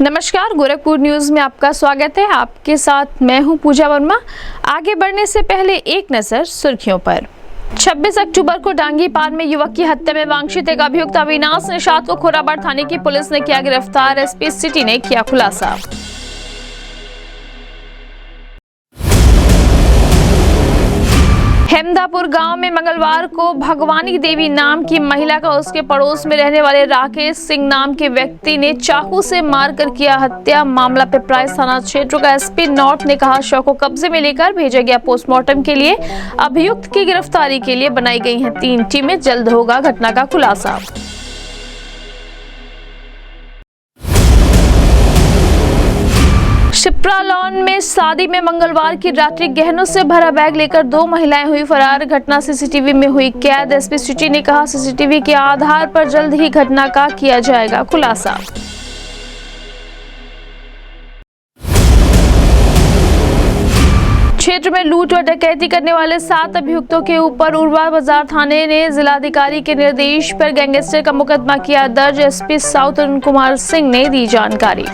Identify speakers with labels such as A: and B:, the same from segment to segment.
A: नमस्कार, गोरखपुर न्यूज में आपका स्वागत है। आपके साथ मैं हूं पूजा वर्मा। आगे बढ़ने से पहले एक नजर सुर्खियों पर। 26 अक्टूबर को डांगी पार में युवक की हत्या में वांछित एक अभियुक्त अविनाश निषाद को खोराबाड़ थाने की पुलिस ने किया गिरफ्तार। एसपी सिटी ने किया खुलासा। हेमदापुर गांव में मंगलवार को भगवानी देवी नाम की महिला का उसके पड़ोस में रहने वाले राकेश सिंह नाम के व्यक्ति ने चाकू से मारकर किया हत्या। मामला पिपराइच थाना क्षेत्र का एसपी नॉर्थ ने कहा, शव को कब्जे में लेकर भेजा गया पोस्टमार्टम के लिए। अभियुक्त की गिरफ्तारी के लिए बनाई गई हैं 3 टीमें। जल्द होगा घटना का खुलासा। शिप्रा लॉन में शादी में मंगलवार की रात्रि गहनों से भरा बैग लेकर 2 महिलाएं हुई फरार। घटना सीसीटीवी में हुई कैद। एसपी सिटी ने कहा, सीसीटीवी के आधार पर जल्द ही घटना का किया जाएगा खुलासा। क्षेत्र में लूट और डकैती करने वाले 7 अभियुक्तों के ऊपर उरवा बाजार थाने ने जिलाधिकारी के निर्देश पर गैंगस्टर का मुकदमा किया दर्ज। एसपी साउथ अरुण कुमार सिंह ने दी जानकारी।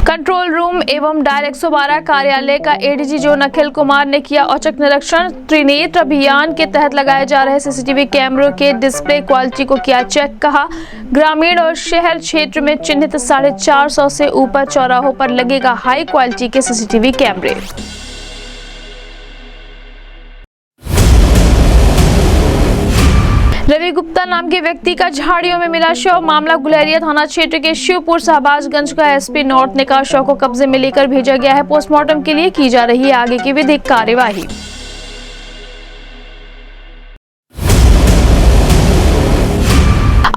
A: कंट्रोल रूम एवं डायल 112 कार्यालय का एडीजी जोन अखिल कुमार ने किया औचक निरीक्षण। त्रिनेत्र अभियान के तहत लगाए जा रहे सीसीटीवी कैमरों के डिस्प्ले क्वालिटी को किया चेक। कहा, ग्रामीण और शहर क्षेत्र में चिन्हित 450 से ऊपर चौराहों पर लगेगा हाई क्वालिटी के सीसीटीवी कैमरे। रवि गुप्ता नाम के व्यक्ति का झाड़ियों में मिला शव। मामला गुलेरिया थाना क्षेत्र के शिवपुर शहबाजगंज का। एसपी नॉर्थ ने कहा, शव को कब्जे में लेकर भेजा गया है। पोस्टमार्टम के लिए की जा रही है आगे की विधिक कार्यवाही।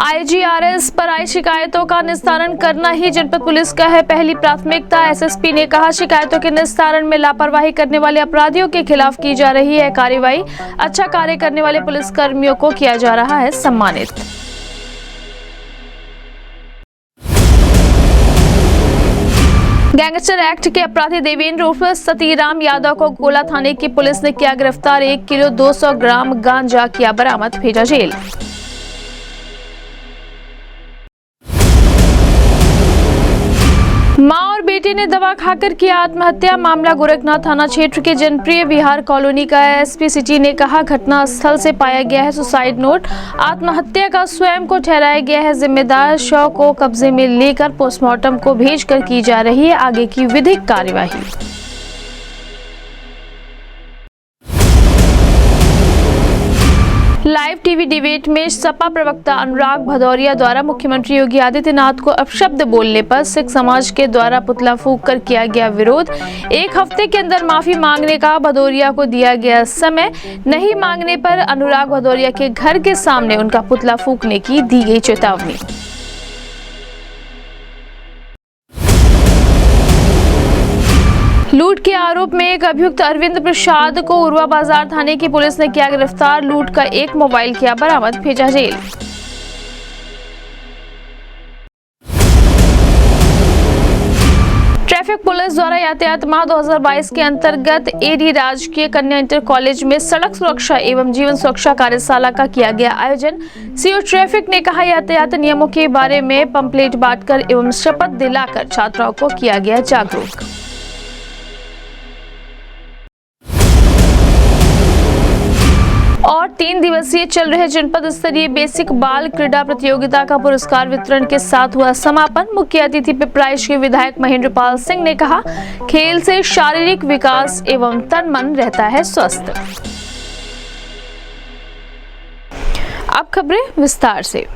A: आईजीआरएस पर आई शिकायतों का निस्तारण करना ही जनपद पुलिस का है पहली प्राथमिकता। एसएसपी ने कहा, शिकायतों के निस्तारण में लापरवाही करने वाले अपराधियों के खिलाफ की जा रही है कार्रवाई। अच्छा कार्य करने वाले पुलिस कर्मियों को किया जा रहा है सम्मानित। गैंगस्टर एक्ट के अपराधी देवेंद्र उर्फ सतीराम यादव को गोला थाने की पुलिस ने किया गिरफ्तार। 1 किलो 200 ग्राम गांजा किया बरामद, भेजा जेल। मां और बेटे ने दवा खाकर किया आत्महत्या। मामला गोरखनाथ थाना क्षेत्र के जनप्रिय विहार कॉलोनी का है। एसपी सिटी ने कहा, घटना स्थल से पाया गया है सुसाइड नोट। आत्महत्या का स्वयं को ठहराया गया है जिम्मेदार। शव को कब्जे में लेकर पोस्टमार्टम को भेजकर की जा रही है आगे की विधिक कार्यवाही। लाइव टीवी डिबेट में सपा प्रवक्ता अनुराग भदौरिया द्वारा मुख्यमंत्री योगी आदित्यनाथ को अपशब्द बोलने पर सिख समाज के द्वारा पुतला फूंक कर किया गया विरोध। 1 हफ्ते के अंदर माफी मांगने का भदौरिया को दिया गया समय। नहीं मांगने पर अनुराग भदौरिया के घर के सामने उनका पुतला फूंकने की दी गई चेतावनी। लूट के आरोप में एक अभियुक्त अरविंद प्रसाद को उरवा बाजार थाने की पुलिस ने किया गिरफ्तार। लूट का 1 मोबाइल किया बरामद, भेजा जेल। ट्रैफिक पुलिस द्वारा यातायात माह 2022 के अंतर्गत एडी राजकीय कन्या इंटर कॉलेज में सड़क सुरक्षा एवं जीवन सुरक्षा कार्यशाला का किया गया आयोजन। सीओ ट्रैफिक ने कहा, यातायात नियमों के बारे में पंपलेट बांटकर एवं शपथ दिलाकर छात्राओं को किया गया जागरूक। और 3 दिवसीय चल रहे जनपद स्तरीय बेसिक बाल क्रीड़ा प्रतियोगिता का पुरस्कार वितरण के साथ हुआ समापन। मुख्य अतिथि पिपराइच के विधायक महेंद्रपाल सिंह ने कहा, खेल से शारीरिक विकास एवं तन मन रहता है स्वस्थ। अब खबरें विस्तार से।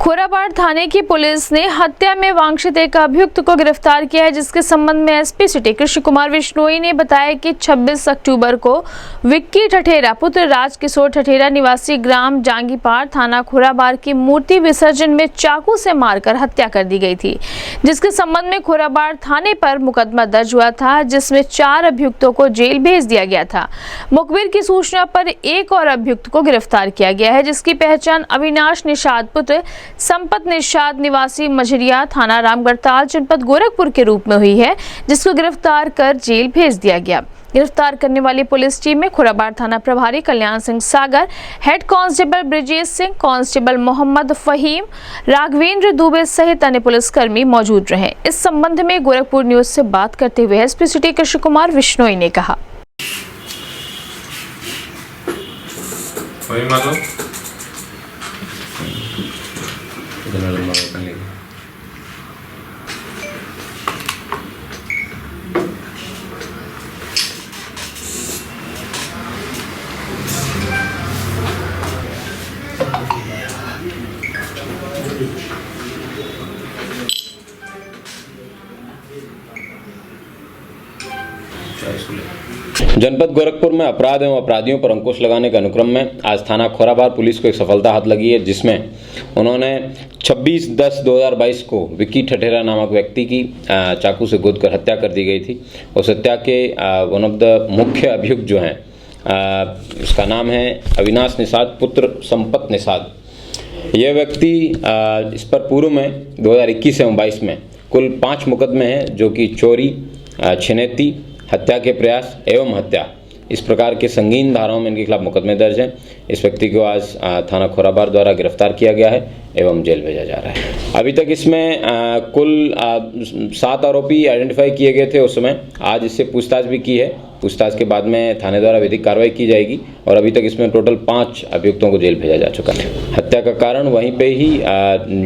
A: खोराबाड़ थाने की पुलिस ने हत्या में वांछित एक अभियुक्त को गिरफ्तार किया है, जिसके संबंध में एसपी सिटी कृष्ण कुमार विश्नोई ने बताया कि 26 अक्टूबर को विक्की ठठेरा पुत्र राजकिशोर ठठेरा निवासी ग्राम जांगीपार थाना खोराबाड़ की मूर्ति विसर्जन में चाकू से मारकर हत्या कर दी गई थी, जिसके संबंध में खोराबाड़ थाने पर मुकदमा दर्ज हुआ था, जिसमें 4 अभियुक्तों को जेल भेज दिया गया था। मुखबिर की सूचना पर एक और अभियुक्त को गिरफ्तार किया गया है, जिसकी पहचान अविनाश निषाद पुत्र संपत निषाद निवासी मझरिया थाना रामगढ़ताल जनपद गोरखपुर के रूप में हुई है, जिसको गिरफ्तार कर जेल भेज दिया गया। गिरफ्तार करने वाली पुलिस टीम में खुराबाड़ थाना प्रभारी Kalyan Singh Sagar, head constable Brijesh Singh, constable Mohammad Faheem, Raghvendra Dubey सहित अन्य पुलिसकर्मी मौजूद रहे। इस संबंध में गोरखपुर न्यूज से बात करते हुए एसपी सिटी कृष्ण कुमार विश्नोई ने कहा,
B: जनपद गोरखपुर में अपराध एवं अपराधियों पर अंकुश लगाने के अनुक्रम में आज थाना खोराबार पुलिस को एक सफलता हाथ लगी है, जिसमें उन्होंने 26/10/2022 को विक्की ठठेरा नामक व्यक्ति की चाकू से गोदकर हत्या कर दी गई थी। उस हत्या के वन ऑफ द मुख्य अभियुक्त जो हैं, उसका नाम है अविनाश निषाद पुत्र संपत निषाद। यह व्यक्ति इस पर पूर्व में 2021 एवं 22 में कुल 5 मुकदमे हैं, जो कि चोरी, छिनैती, हत्या के प्रयास एवं हत्या, इस प्रकार के संगीन धाराओं में इनके खिलाफ मुकदमे दर्ज हैं। इस व्यक्ति को आज थाना खोराबार द्वारा गिरफ्तार किया गया है एवं जेल भेजा जा रहा है। अभी तक इसमें कुल 7 आरोपी आइडेंटिफाई किए गए थे उस समय। आज इससे पूछताछ भी की है। पूछताछ के बाद में थाने द्वारा विधिक कार्रवाई की जाएगी और अभी तक इसमें टोटल 5 अभियुक्तों को जेल भेजा जा चुका है। हत्या का कारण वहीं पे ही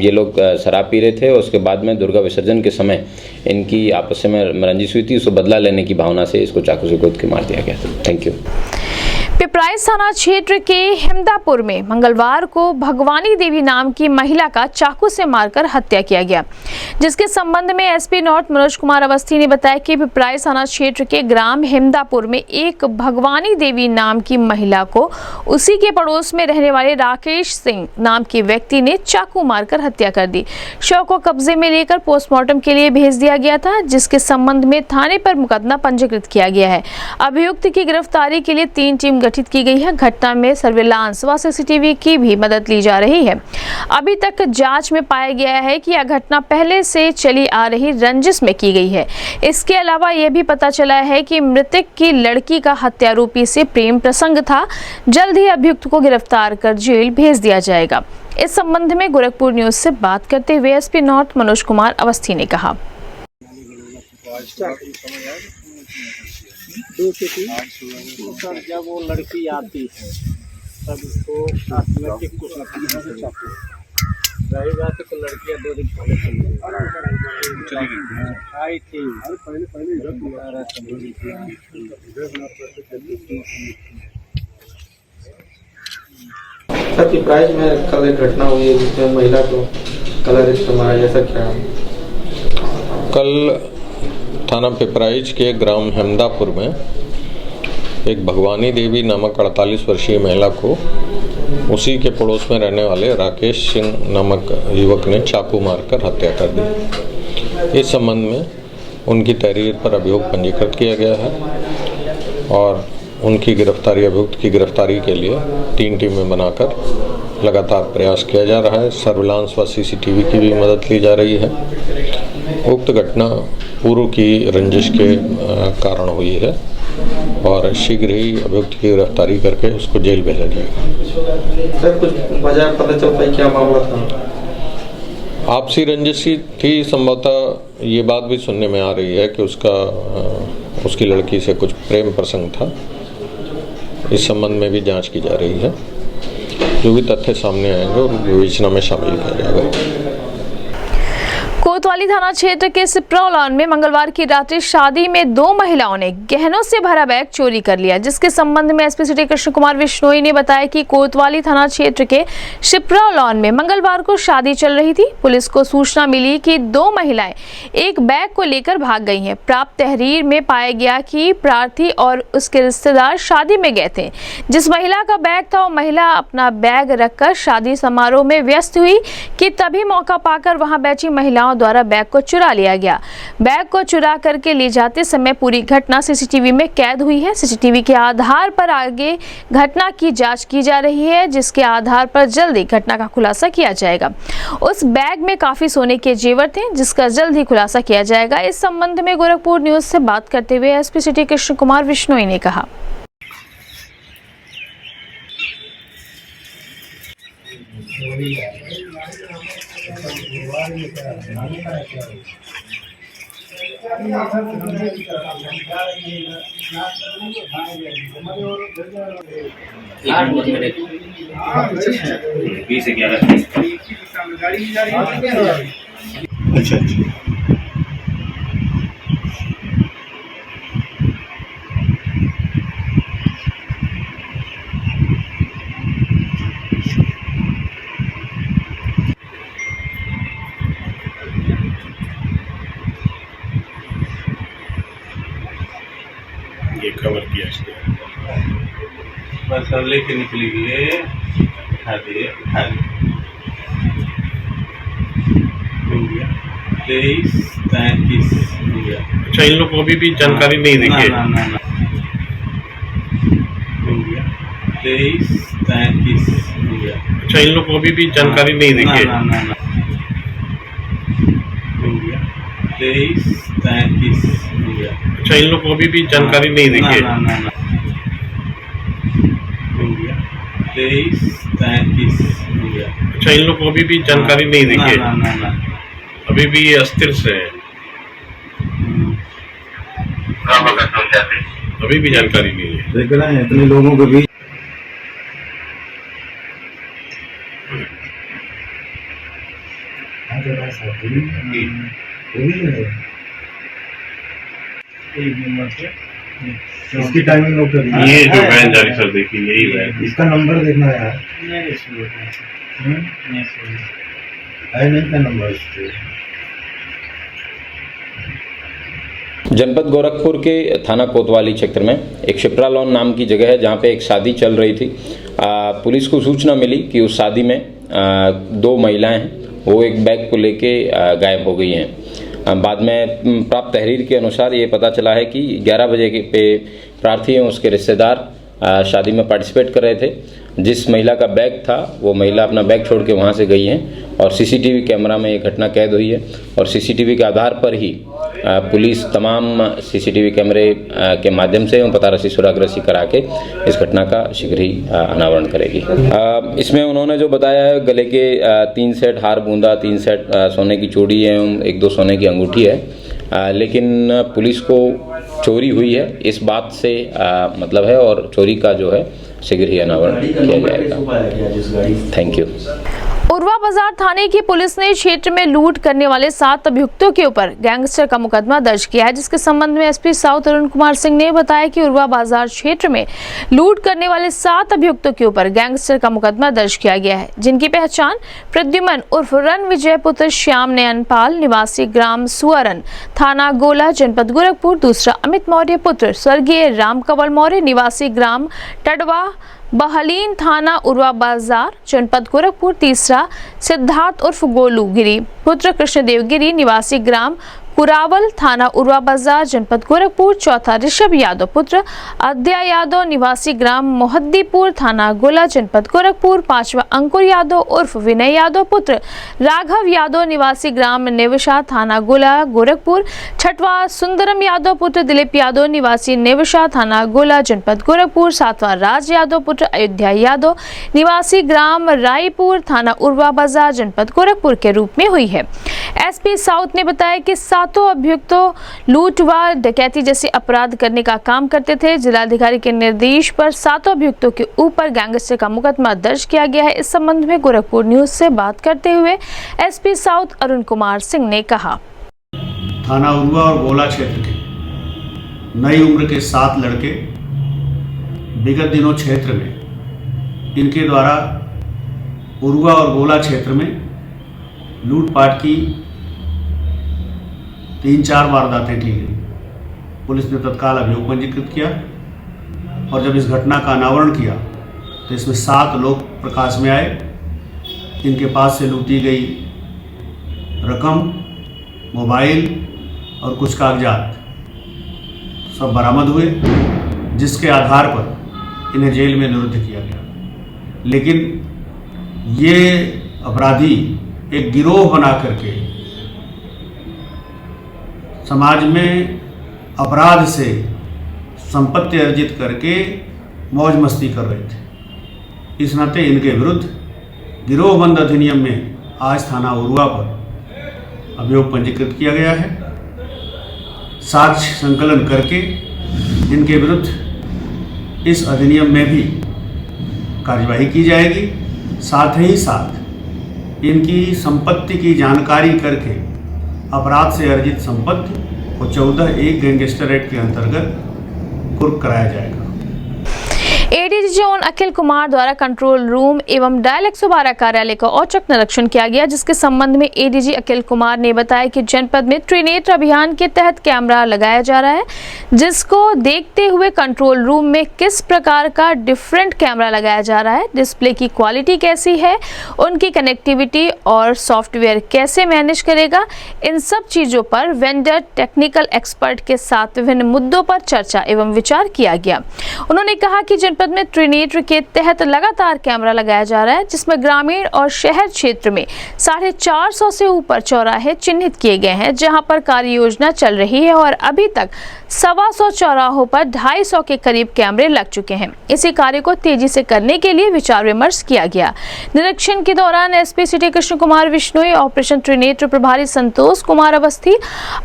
B: ये लोग शराब पी रहे थे और उसके बाद में दुर्गा विसर्जन के समय इनकी आपस में रंजिश हुई थी। उसको बदला लेने की भावना से इसको चाकू से गोद के मार दिया गया था। Thank you. पिपराइच थाना क्षेत्र के हिमदापुर में मंगलवार को भगवानी देवी नाम की महिला का चाकू से मारकर हत्या किया गया, जिसके संबंध में एसपी नॉर्थ मनोज कुमार अवस्थी ने बताया कि पिपराइच थाना क्षेत्र के ग्राम हिमदापुर में एक भगवानी देवी नाम की महिला को उसी के पड़ोस में रहने वाले राकेश सिंह नाम के व्यक्ति ने चाकू मारकर हत्या कर दी। शव को कब्जे में लेकर पोस्टमार्टम के लिए भेज दिया गया था, जिसके संबंध में थाने पर मुकदमा पंजीकृत किया गया है। अभियुक्त की गिरफ्तारी के लिए 3 टीम गठित की गई है। घटना में सर्विलांस व सीसीटीवी की भी मदद ली जा रही है। अभी तक जांच में पाया गया है कि यह घटना पहले से चली आ रही रंजिश में की गई है। इसके अलावा यह भी पता चला है कि मृतक की लड़की का हत्यारोपी से प्रेम प्रसंग था। जल्द ही अभियुक्त को गिरफ्तार कर जेल भेज दिया जाएगा। इस संबंध में गोरखपुर न्यूज से बात करते हुए एसपी नॉर्थ मनोज कुमार अवस्थी ने कहा,
C: सर जब वो लड़की आती है तब उसको ऑटोमेटिक कुछ रही बात है। तो लड़कियाँ 2 दिन पहले चली गई आई थी।
D: सर पिपराइच में कल एक घटना हुई है जिसमें महिला को कलरिस्ट मारा, ऐसा क्या?
E: कल थाना पिपराइच के ग्राम हिमदापुर में एक भगवानी देवी नामक 48 वर्षीय महिला को उसी के पड़ोस में रहने वाले राकेश सिंह नामक युवक ने चाकू मारकर हत्या कर दी। इस संबंध में उनकी तहरीर पर अभियोग पंजीकृत किया गया है और उनकी गिरफ्तारी, अभियुक्त की गिरफ्तारी के लिए 3 टीमें बनाकर लगातार प्रयास किया जा रहा है। सर्विलांस व सीसीटीवी की भी मदद ली जा रही है। उक्त घटना पूर्व की रंजिश के कारण हुई है और शीघ्र ही अभियुक्त की गिरफ्तारी करके उसको जेल भेजा जाएगा।
D: सर कुछ वजह पता चल पाई, क्या मामला था?
E: आपसी रंजिश थी। संभवतः ये बात भी सुनने में आ रही है कि उसकी लड़की से कुछ प्रेम प्रसंग था। इस संबंध में भी जांच की जा रही है। जो भी तथ्य सामने आएंगे और विवेचना में शामिल किया जाएगा।
A: कोतवाली थाना क्षेत्र के सिप्रौलॉन में मंगलवार की रात्रि शादी में 2 महिलाओं ने गहनों से भरा बैग चोरी कर लिया, जिसके संबंध में एसपी सिटी कृष्ण कुमार विश्नोई ने बताया कि कोतवाली थाना क्षेत्र के सिप्रौलॉन में मंगलवार को शादी चल रही थी। पुलिस को सूचना मिली कि 2 महिलाएं एक बैग को लेकर भाग गई हैं। प्राप्त तहरीर में पाया गया कि प्रार्थी और उसके रिश्तेदार शादी में गए थे। जिस महिला का बैग था वो महिला अपना बैग रखकर शादी समारोह में व्यस्त हुई कि तभी मौका पाकर वहां बैठी महिलाओं युवाओं द्वारा बैग को चुरा लिया गया। बैग को चुरा करके ले जाते समय पूरी घटना सीसीटीवी में कैद हुई है। सीसीटीवी के आधार पर आगे घटना की जांच की जा रही है, जिसके आधार पर जल्दी घटना का खुलासा किया जाएगा। उस बैग में काफी सोने के जेवर थे, जिसका जल्द ही खुलासा किया जाएगा। इस संबंध में गोरखपुर न्यूज से बात करते हुए एसपी सिटी कृष्ण कुमार विश्नोई ने कहा,
F: अच्छा ये कवर किया इसने
G: बस अब लेके निकलेंगे। उठा दे हो गया 23-33 हो गया।
F: अच्छा, इन लोग को अभी भी जानकारी नहीं दी है?
G: ना हो गया 23-33 हो गया।
F: अच्छा, इन लोग को अभी भी जानकारी नहीं दी है?
G: ना हो गया 23-33 हो गया।
F: अच्छा, इन लोग को अभी भी जानकारी नहीं दी है?
G: ना हो गया 23-33 हो गया।
F: अच्छा, इन लोग को अभी भी जानकारी नहीं दी है?
G: ना
F: अभी भी ये अस्थिर से है? अभी भी जानकारी नहीं है?
H: देख रहे हैं इतने लोगों के बीच इसकी टाइमिंग नोट करनी
F: ये जो वैन जारी सर देखिए, यही वैन।
H: इसका नंबर देखना है यार। है नहीं क्या नंबर इसके?
B: जनपद गोरखपुर के थाना कोतवाली क्षेत्र में एक शिप्रा लॉन नाम की जगह है, जहां पे एक शादी चल रही थी। पुलिस को सूचना मिली कि उस शादी में 2 महिलाएं हैं, वो एक बैग को लेके गायब हो गई हैं। बाद में प्राप्त तहरीर के अनुसार ये पता चला है कि 11 बजे पे प्रार्थी एवं उसके रिश्तेदार शादी में पार्टिसिपेट कर रहे थे। जिस महिला का बैग था, वो महिला अपना बैग छोड़ के वहाँ से गई हैं और सीसीटीवी कैमरा में ये घटना कैद हुई है। और सीसीटीवी के आधार पर ही पुलिस तमाम सीसीटीवी कैमरे के माध्यम से एवं पता रसी सुराग करा के इस घटना का शीघ्र ही अनावरण करेगी। इसमें उन्होंने जो बताया है, गले के 3 सेट हार बूंदा, 3 सेट सोने की चूड़ी एवं 1-2 सोने की अंगूठी है। लेकिन पुलिस को चोरी हुई है इस बात से मतलब है, और चोरी का जो है शीघ्र ही अनावरण किया जाएगा। Thank you.
A: उरवा बाजार थाने की पुलिस ने क्षेत्र में लूट करने वाले 7 अभियुक्तों के ऊपर गैंगस्टर का मुकदमा दर्ज किया है, जिसके संबंध में एसपी साउथ अरुण कुमार सिंह ने बताया कि उरवा बाजार क्षेत्र में लूट करने वाले 7 अभियुक्तों के ऊपर गैंगस्टर का मुकदमा दर्ज किया गया है, जिनकी पहचान प्रद्युमन उर्फ रणविजय पुत्र श्याम नयनपाल निवासी ग्राम सुअरन थाना गोला जनपद गोरखपुर, दूसरा अमित मौर्य पुत्र स्वर्गीय राम कंवल मौर्य निवासी ग्राम टडवा बहलीन थाना उरवा बाजार जनपद गोरखपुर, तीसरा सिद्धार्थ उर्फ गोलू गिरी पुत्र कृष्णदेव गिरी निवासी ग्राम कुरावल थाना उरवा बाजार जनपद गोरखपुर, चौथा ऋषभ यादव पुत्र अद्या यादव निवासी ग्राम मोहद्दीपुर थाना गोला जनपद गोरखपुर, पांचवा अंकुर यादव उर्फ विनय यादव पुत्र राघव यादव निवासी ग्राम नेवशा थाना गोला गोरखपुर, छठवां सुंदरम यादव पुत्र दिलीप यादव निवासी नेवशा थाना गोला जनपद गोरखपुर, सातवां राज यादव पुत्र अयोध्या यादव निवासी ग्राम रायपुर थाना उरवा बाजार जनपद गोरखपुर के रूप में हुई है। एसपी साउथ ने बताया कि 7 अभियुक्तों लूट व डकैती जैसे अपराध करने का काम करते थे। जिलाधिकारी के निर्देश पर 7 अभियुक्तों के ऊपर गैंगस्टर का मुकदमा दर्ज किया गया है। इस संबंध में गोरखपुर न्यूज से बात करते हुए एसपी साउथ अरुण कुमार सिंह ने कहा,
I: थाना उरवा और गोला क्षेत्र के नई उम्र के 7 लड़के विगत दिनों क्षेत्र में इनके द्वारा उरवा और गोला क्षेत्र में लूटपाट की 3-4 वारदातें की गई। पुलिस ने तत्काल अभियोग पंजीकृत किया और जब इस घटना का अनावरण किया तो इसमें 7 लोग प्रकाश में आए। इनके पास से लूटी गई रकम मोबाइल और कुछ कागजात सब बरामद हुए, जिसके आधार पर इन्हें जेल में निरुद्ध किया गया। लेकिन ये अपराधी एक गिरोह बना करके समाज में अपराध से संपत्ति अर्जित करके मौज मस्ती कर रहे थे। इस नाते इनके विरुद्ध गिरोहबंद अधिनियम में आज थाना उरुआ पर अभियोग पंजीकृत किया गया है। साक्ष्य संकलन करके इनके विरुद्ध इस अधिनियम में भी कार्यवाही की जाएगी। साथ ही साथ इनकी संपत्ति की जानकारी करके अपराध से अर्जित संपत्ति को 14(1) गैंगस्टर एक्ट के अंतर्गत कुर्क कराया जाएगा।
A: एडीजी जोन अखिल कुमार द्वारा कंट्रोल रूम एवं डायल 112 कार्यालय का औचक निरीक्षण किया गया, जिसके संबंध में एडीजी अखिल कुमार ने बताया कि जनपद में त्रिनेत्र अभियान के तहत कैमरा लगाया जा रहा है, जिसको देखते हुए कंट्रोल रूम में किस प्रकार का डिफरेंट कैमरा लगाया जा रहा है, डिस्प्ले की क्वालिटी कैसी है, उनकी कनेक्टिविटी और सॉफ्टवेयर कैसे मैनेज करेगा, इन सब चीज़ों पर वेंडर टेक्निकल एक्सपर्ट के साथ विभिन्न मुद्दों पर चर्चा एवं विचार किया गया। उन्होंने कहा कि जनपद में त्रिनेत्र के तहत लगातार कैमरा लगाया जा रहा है, जिसमें ग्रामीण और शहर क्षेत्र में 450 से ऊपर चौराहे चिन्हित किए गए हैं, जहां पर कार्य योजना चल रही है और अभी तक 125 चौराहों पर 250 के करीब कैमरे लग चुके हैं। इसी कार्य को तेजी से करने के लिए विचार विमर्श किया गया। निरीक्षण के दौरान SP city Krishna Kumar Vishnoi, operation Trinetra प्रभारी संतोष कुमार अवस्थी,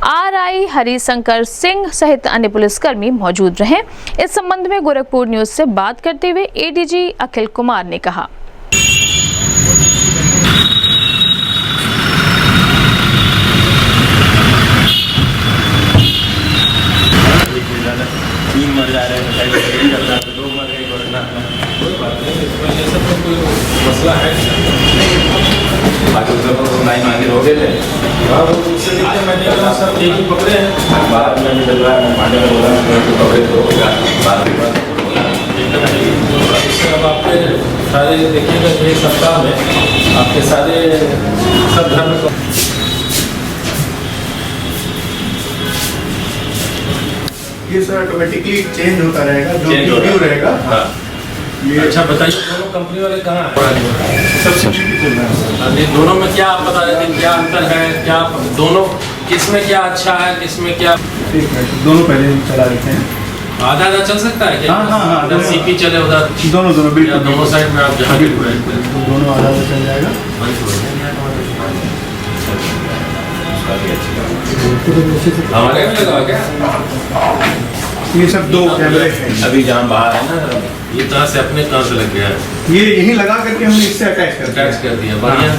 A: आरआई हरिशंकर सिंह सहित अन्य पुलिसकर्मी मौजूद रहे। इस संबंध में गोरखपुर न्यूज से बात करते हुए एडीजी अखिल कुमार ने कहा,
G: 3 मर जा रहे हैं, 2 मर गए, कोई बात नहीं, इसमें ये सब तो कोई मसला है बाकी सब लाइन आगे हो गए थे। हाँ, वो उससे देखते मैंने बोला सर एक ही पकड़े हैं, बाद में निकल रहा है, पांडे ने बोला पकड़े तो होगा, बाद में इससे अब आपके सारे देखिएगा कि एक सप्ताह में आपके सारे सब धर्म को
H: ये सर ऑटोमेटिकली चेंज होता रहेगा, जो व्यू रहेगा।
G: हाँ। ये अच्छा बताइए, दोनों कंपनी वाले कहाँ हैं?
H: सब्सिडी चल रहा है।
G: दोनों में क्या आप बता देते हैं, क्या अंतर है, क्या दोनों किसमें क्या अच्छा है, किसमें क्या?
H: ठीक है, दोनों पहले हम चला देते हैं।
G: आधा आधा चल सकता है क्या?
H: हाँ,
G: उधर सीपी चले, उधर
H: दोनों बिल्कुल
G: दोनों साइड में आप जहाँ
H: दोनों आधा आधा चल जाएगा।
G: हमारे में लगा क्या?
H: ये सब 2 कैमरे हैं
G: अभी जहाँ बाहर है ना, ये कहाँ से अपने कहाँ से लग गया है?
H: ये यही लगा करके हमने इससे अटैच कर
G: दिया। बढ़िया।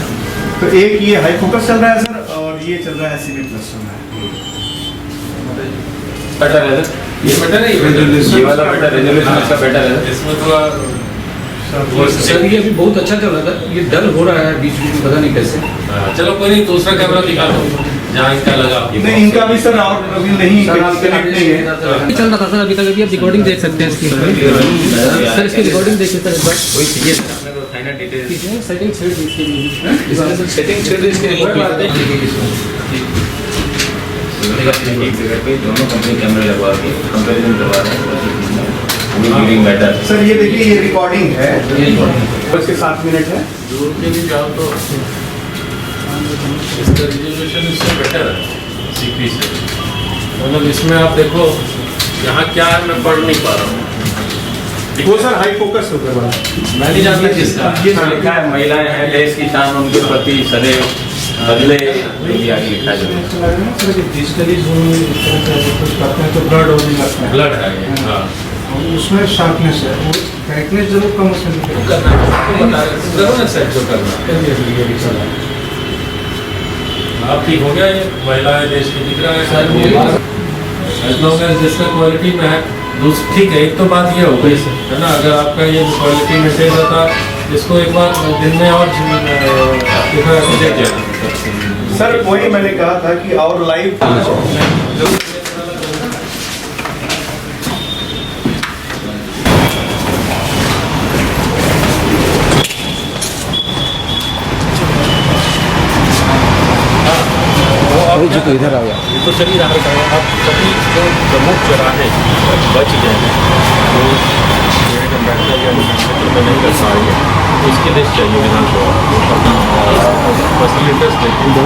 H: तो एक ये हाई फोकस चल रहा है सर, और ये चल रहा है CV+ चल रहा है।
G: बेटर है सर, ये बेटर है, ये वाला बेटर, रेजोल्यूशन इसका बेटर है। इसमें थोड़ा
J: सर ये अभी बहुत अच्छा चल रहा था, ये डल हो रहा है बीच में, पता नहीं कैसे।
G: चलो कोई नहीं, दूसरा कैमरा दिखा दो जहाँ इनका लगा।
H: नहीं, इनका भी सर और अभी नहीं कनेक्ट नहीं है,
J: चल रहा था सर अभी तक। अभी आप रिकॉर्डिंग देख सकते हैं इसकी, सर इसकी रिकॉर्डिंग देखिए सर एक बार।
G: वही चाहिए अपने को फाइनल डिटेल,
J: सेटिंग छेड़ दी इसकी,
G: सेटिंग छेड़ दी इसके दोनों कंपनी कैमरे लगवा के कंपैरिजन करवा रहे हैं, बेटर।
H: सर ये देखिए, ये रिकॉर्डिंग है, इसके 7 मिनट है।
G: दूर के भी जाओ तो इसका रिजोल्यूशन इससे बेटर है सीपी से। मतलब इसमें आप देखो यहाँ क्या है, मैं पढ़ नहीं पा रहा हूँ।
H: वो सर हाई फोकस होकर बना,
G: मैं नहीं जानता किसका। ये लिखा है महिलाएं हैं, देश की शान, उनके प्रति सदैव बदले, ये आगे लिखा है।
H: डिजिटली जूम कुछ करते हैं तो ब्लड होने लगता है,
G: ब्लड है ये। हाँ,
H: उसमें शार्पनेस है, वो ब्राइटनेस जरूर कम हो सकती है।
G: करो ना सेट जो करना। आप ठीक हो गया, ये महिलाएं देश की दिख रहा है एज लॉन्ग एज जिसका क्वालिटी में है। ठीक है, एक तो बात ये हो गई है ना, अगर आपका ये क्वालिटी मेंटेन रहता, इसको एक बार दिन में और देख जाए।
H: सर वही मैंने कहा था कि और लाइव
G: जी तो इधर आ गया तो चलिए यहाँ पर आप सभी जो प्रमुख चौराहे बच गए हैं तो में नहीं कर पा रही है तो इसके लिए चाहिए विधानसभा फैसिलिटीज देखिए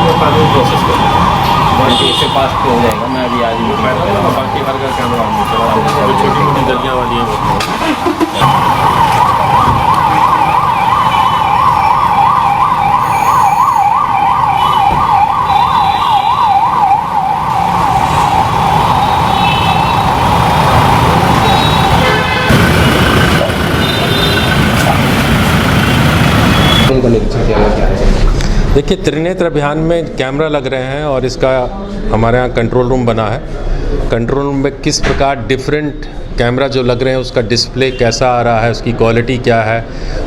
G: मैं कानून प्रोसेस करूँगा बाकी इससे पास हो जाएगा मैं अभी आज बाकी हर घर कैमरा चला छोटी मोटी गलियाँ वाली हैं
E: देखिए, त्रिनेत्र अभियान में कैमरा लग रहे हैं और इसका हमारे यहाँ कंट्रोल रूम बना है। कंट्रोल रूम में किस प्रकार डिफरेंट कैमरा जो लग रहे हैं उसका डिस्प्ले कैसा आ रहा है, उसकी क्वालिटी क्या है,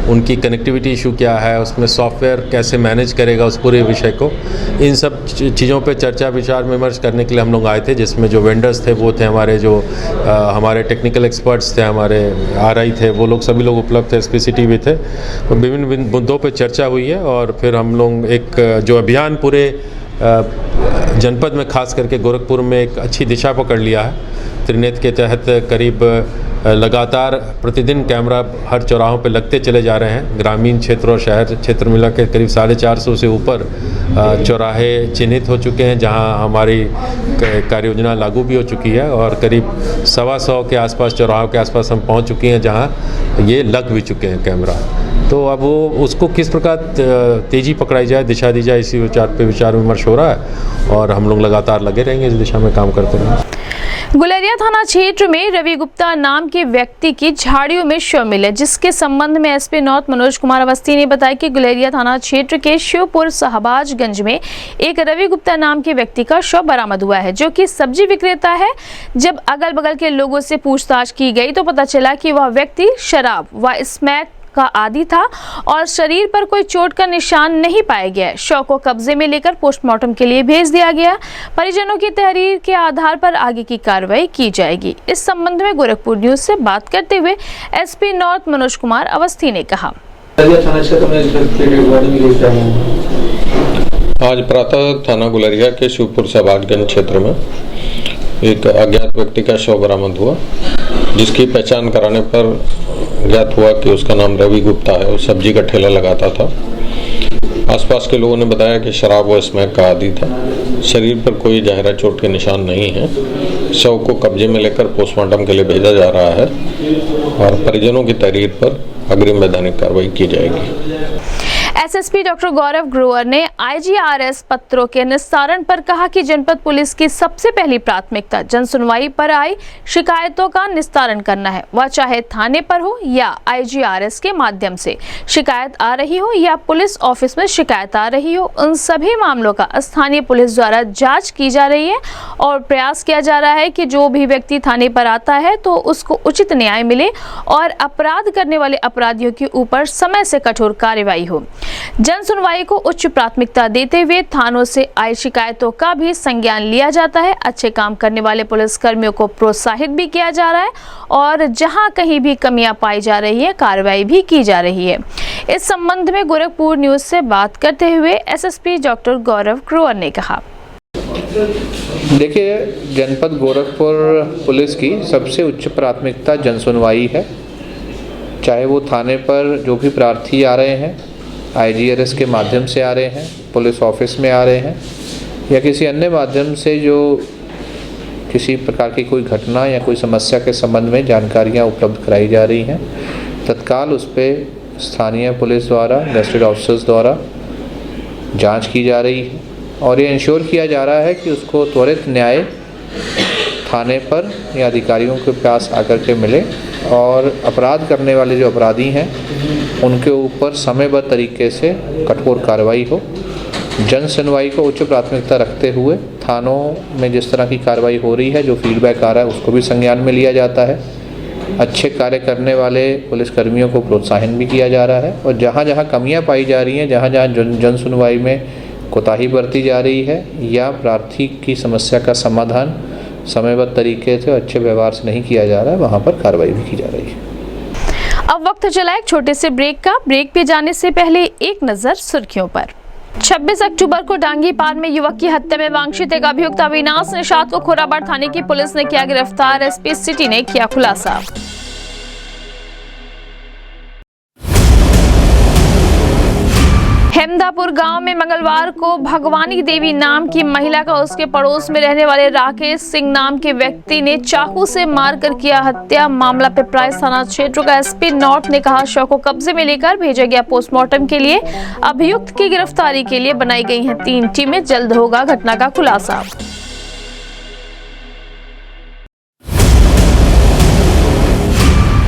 E: उनकी कनेक्टिविटी इशू क्या है, उसमें सॉफ्टवेयर कैसे मैनेज करेगा उस पूरे विषय को, इन सब चीज़ों पे चर्चा विचार विमर्श करने के लिए हम लोग आए थे। जिसमें जो वेंडर्स थे वो थे हमारे जो हमारे टेक्निकल एक्सपर्ट्स थे, हमारे RI थे, वो लोग सभी लोग उपलब्ध थे, SPCT भी थे। तो विभिन्न मुद्दों पर चर्चा हुई है और फिर हम लोग एक जो अभियान पूरे जनपद में खास करके गोरखपुर में एक अच्छी दिशा पकड़ लिया है। त्रिनेत्र के तहत करीब लगातार प्रतिदिन कैमरा हर चौराहों पे लगते चले जा रहे हैं। ग्रामीण क्षेत्र और शहर क्षेत्र मिला के करीब 450 से ऊपर चौराहे चिन्हित हो चुके हैं जहां हमारी कार्य योजना लागू भी हो चुकी है और करीब 125 के आसपास चौराहों के आसपास हम पहुंच चुके हैं जहां ये लग भी चुके हैं कैमरा। तो अब वो उसको किस प्रकार तेज़ी पकड़ाई जाए, दिशा दी जाए, इसी विचार पे विचार विमर्श हो रहा है और हम लोग लगातार लगे रहेंगे इस दिशा में काम करते रहेंगे।
A: गुलेरिया थाना क्षेत्र में रवि गुप्ता नाम के व्यक्ति की झाड़ियों में शव मिले, जिसके संबंध में SP नॉर्थ मनोज कुमार अवस्थी ने बताया कि गुलेरिया थाना क्षेत्र के शिवपुर साहबाजगंज में एक रवि गुप्ता नाम के व्यक्ति का शव बरामद हुआ है, जो कि सब्जी विक्रेता है। जब अगल बगल के लोगों से पूछताछ की गई तो पता चला कि वह व्यक्ति शराब व स्मैक का आदी था और शरीर पर कोई चोट का निशान नहीं पाया गया। शव को कब्जे में लेकर पोस्टमार्टम के लिए भेज दिया गया। परिजनों की तहरीर के आधार पर आगे की कार्रवाई की जाएगी। इस संबंध में गोरखपुर न्यूज से बात करते हुए SP नॉर्थ मनोज कुमार अवस्थी ने कहा,
E: आज प्रातः थाना गुलेरिया के शिवपुर साहबाजगंज क्षेत्र में एक अज्ञात व्यक्ति का शव बरामद हुआ, जिसकी पहचान कराने पर ज्ञात हुआ कि उसका नाम रवि गुप्ता है। वो सब्जी का ठेला लगाता था। आसपास के लोगों ने बताया कि शराब व स्मैक का आदी था। शरीर पर कोई गहरा चोट के निशान नहीं है। शव को कब्जे में लेकर पोस्टमार्टम के लिए भेजा जा रहा है और परिजनों की तहरीर पर अग्रिम वैधानिक कार्रवाई की जाएगी।
A: SSP डॉक्टर गौरव ग्रोवर ने IGRS पत्रों के निस्तारण पर कहा कि जनपद पुलिस की सबसे पहली प्राथमिकता जन सुनवाई पर आई शिकायतों का निस्तारण करना है, वह चाहे थाने पर हो या IGRS के माध्यम से शिकायत आ रही हो या पुलिस ऑफिस में शिकायत आ रही हो। उन सभी मामलों का स्थानीय पुलिस द्वारा जांच की जा रही है और प्रयास किया जा रहा है कि जो भी व्यक्ति थाने पर आता है तो उसको उचित न्याय मिले और अपराध करने वाले अपराधियों के ऊपर समय से कठोर कार्रवाई हो। जन सुनवाई को उच्च प्राथमिकता देते हुए थानों से आई शिकायतों का भी संज्ञान लिया जाता है। अच्छे काम करने वाले पुलिस कर्मियों को प्रोत्साहित भी किया जा रहा है और जहां कहीं भी कमियां पाई जा रही है कार्रवाई भी की जा रही है। इस संबंध में गोरखपुर न्यूज से बात करते हुए SSP डॉक्टर गौरव ग्रोवर ने कहा,
K: देखिए, जनपद गोरखपुर पुलिस की सबसे उच्च प्राथमिकता जन सुनवाई है। चाहे वो थाने पर जो भी प्रार्थी आ रहे हैं, IGRS के माध्यम से आ रहे हैं, पुलिस ऑफिस में आ रहे हैं या किसी अन्य माध्यम से जो किसी प्रकार की कोई घटना या कोई समस्या के संबंध में जानकारियां उपलब्ध कराई जा रही हैं, तत्काल उस पर स्थानीय पुलिस द्वारा, गैजेटेड ऑफिसर्स द्वारा जांच की जा रही है और ये इंश्योर किया जा रहा है कि उसको त्वरित न्याय थाने पर या अधिकारियों के पास आकर के मिले और अपराध करने वाले जो अपराधी हैं उनके ऊपर समयबद्ध तरीके से कठोर कार्रवाई हो। जन सुनवाई को उच्च प्राथमिकता रखते हुए थानों में जिस तरह की कार्रवाई हो रही है, जो फीडबैक आ रहा है उसको भी संज्ञान में लिया जाता है। अच्छे कार्य करने वाले पुलिसकर्मियों को प्रोत्साहन भी किया जा रहा है और जहाँ जहाँ कमियाँ पाई जा रही हैं, जहाँ जहाँ जन सुनवाई में कोताही बरती जा रही है या प्रार्थी की समस्या का समाधान समयबद्ध तरीके से अच्छे व्यवहार से नहीं किया जा रहा है, वहाँ पर कार्रवाई भी की जा रही है।
A: अब वक्त चला एक छोटे से ब्रेक का। ब्रेक पे जाने से पहले एक नजर सुर्खियों पर। 26 अक्टूबर को डांगी पार में युवक की हत्या में वांछित एक अभियुक्त अविनाश निषाद को खोराबाड़ थाने की पुलिस ने किया गिरफ्तार। एसपी सिटी ने किया खुलासा। हेमदापुर गांव में मंगलवार को भगवानी देवी नाम की महिला का उसके पड़ोस में रहने वाले राकेश सिंह नाम के व्यक्ति ने चाकू से मारकर किया हत्या। मामला पिपराइच थाना क्षेत्र का एसपी नॉर्थ ने कहा, शव को कब्जे में लेकर भेजा गया पोस्टमार्टम के लिए। अभियुक्त की गिरफ्तारी के लिए बनाई गई हैं 3 टीमें। जल्द होगा घटना का खुलासा।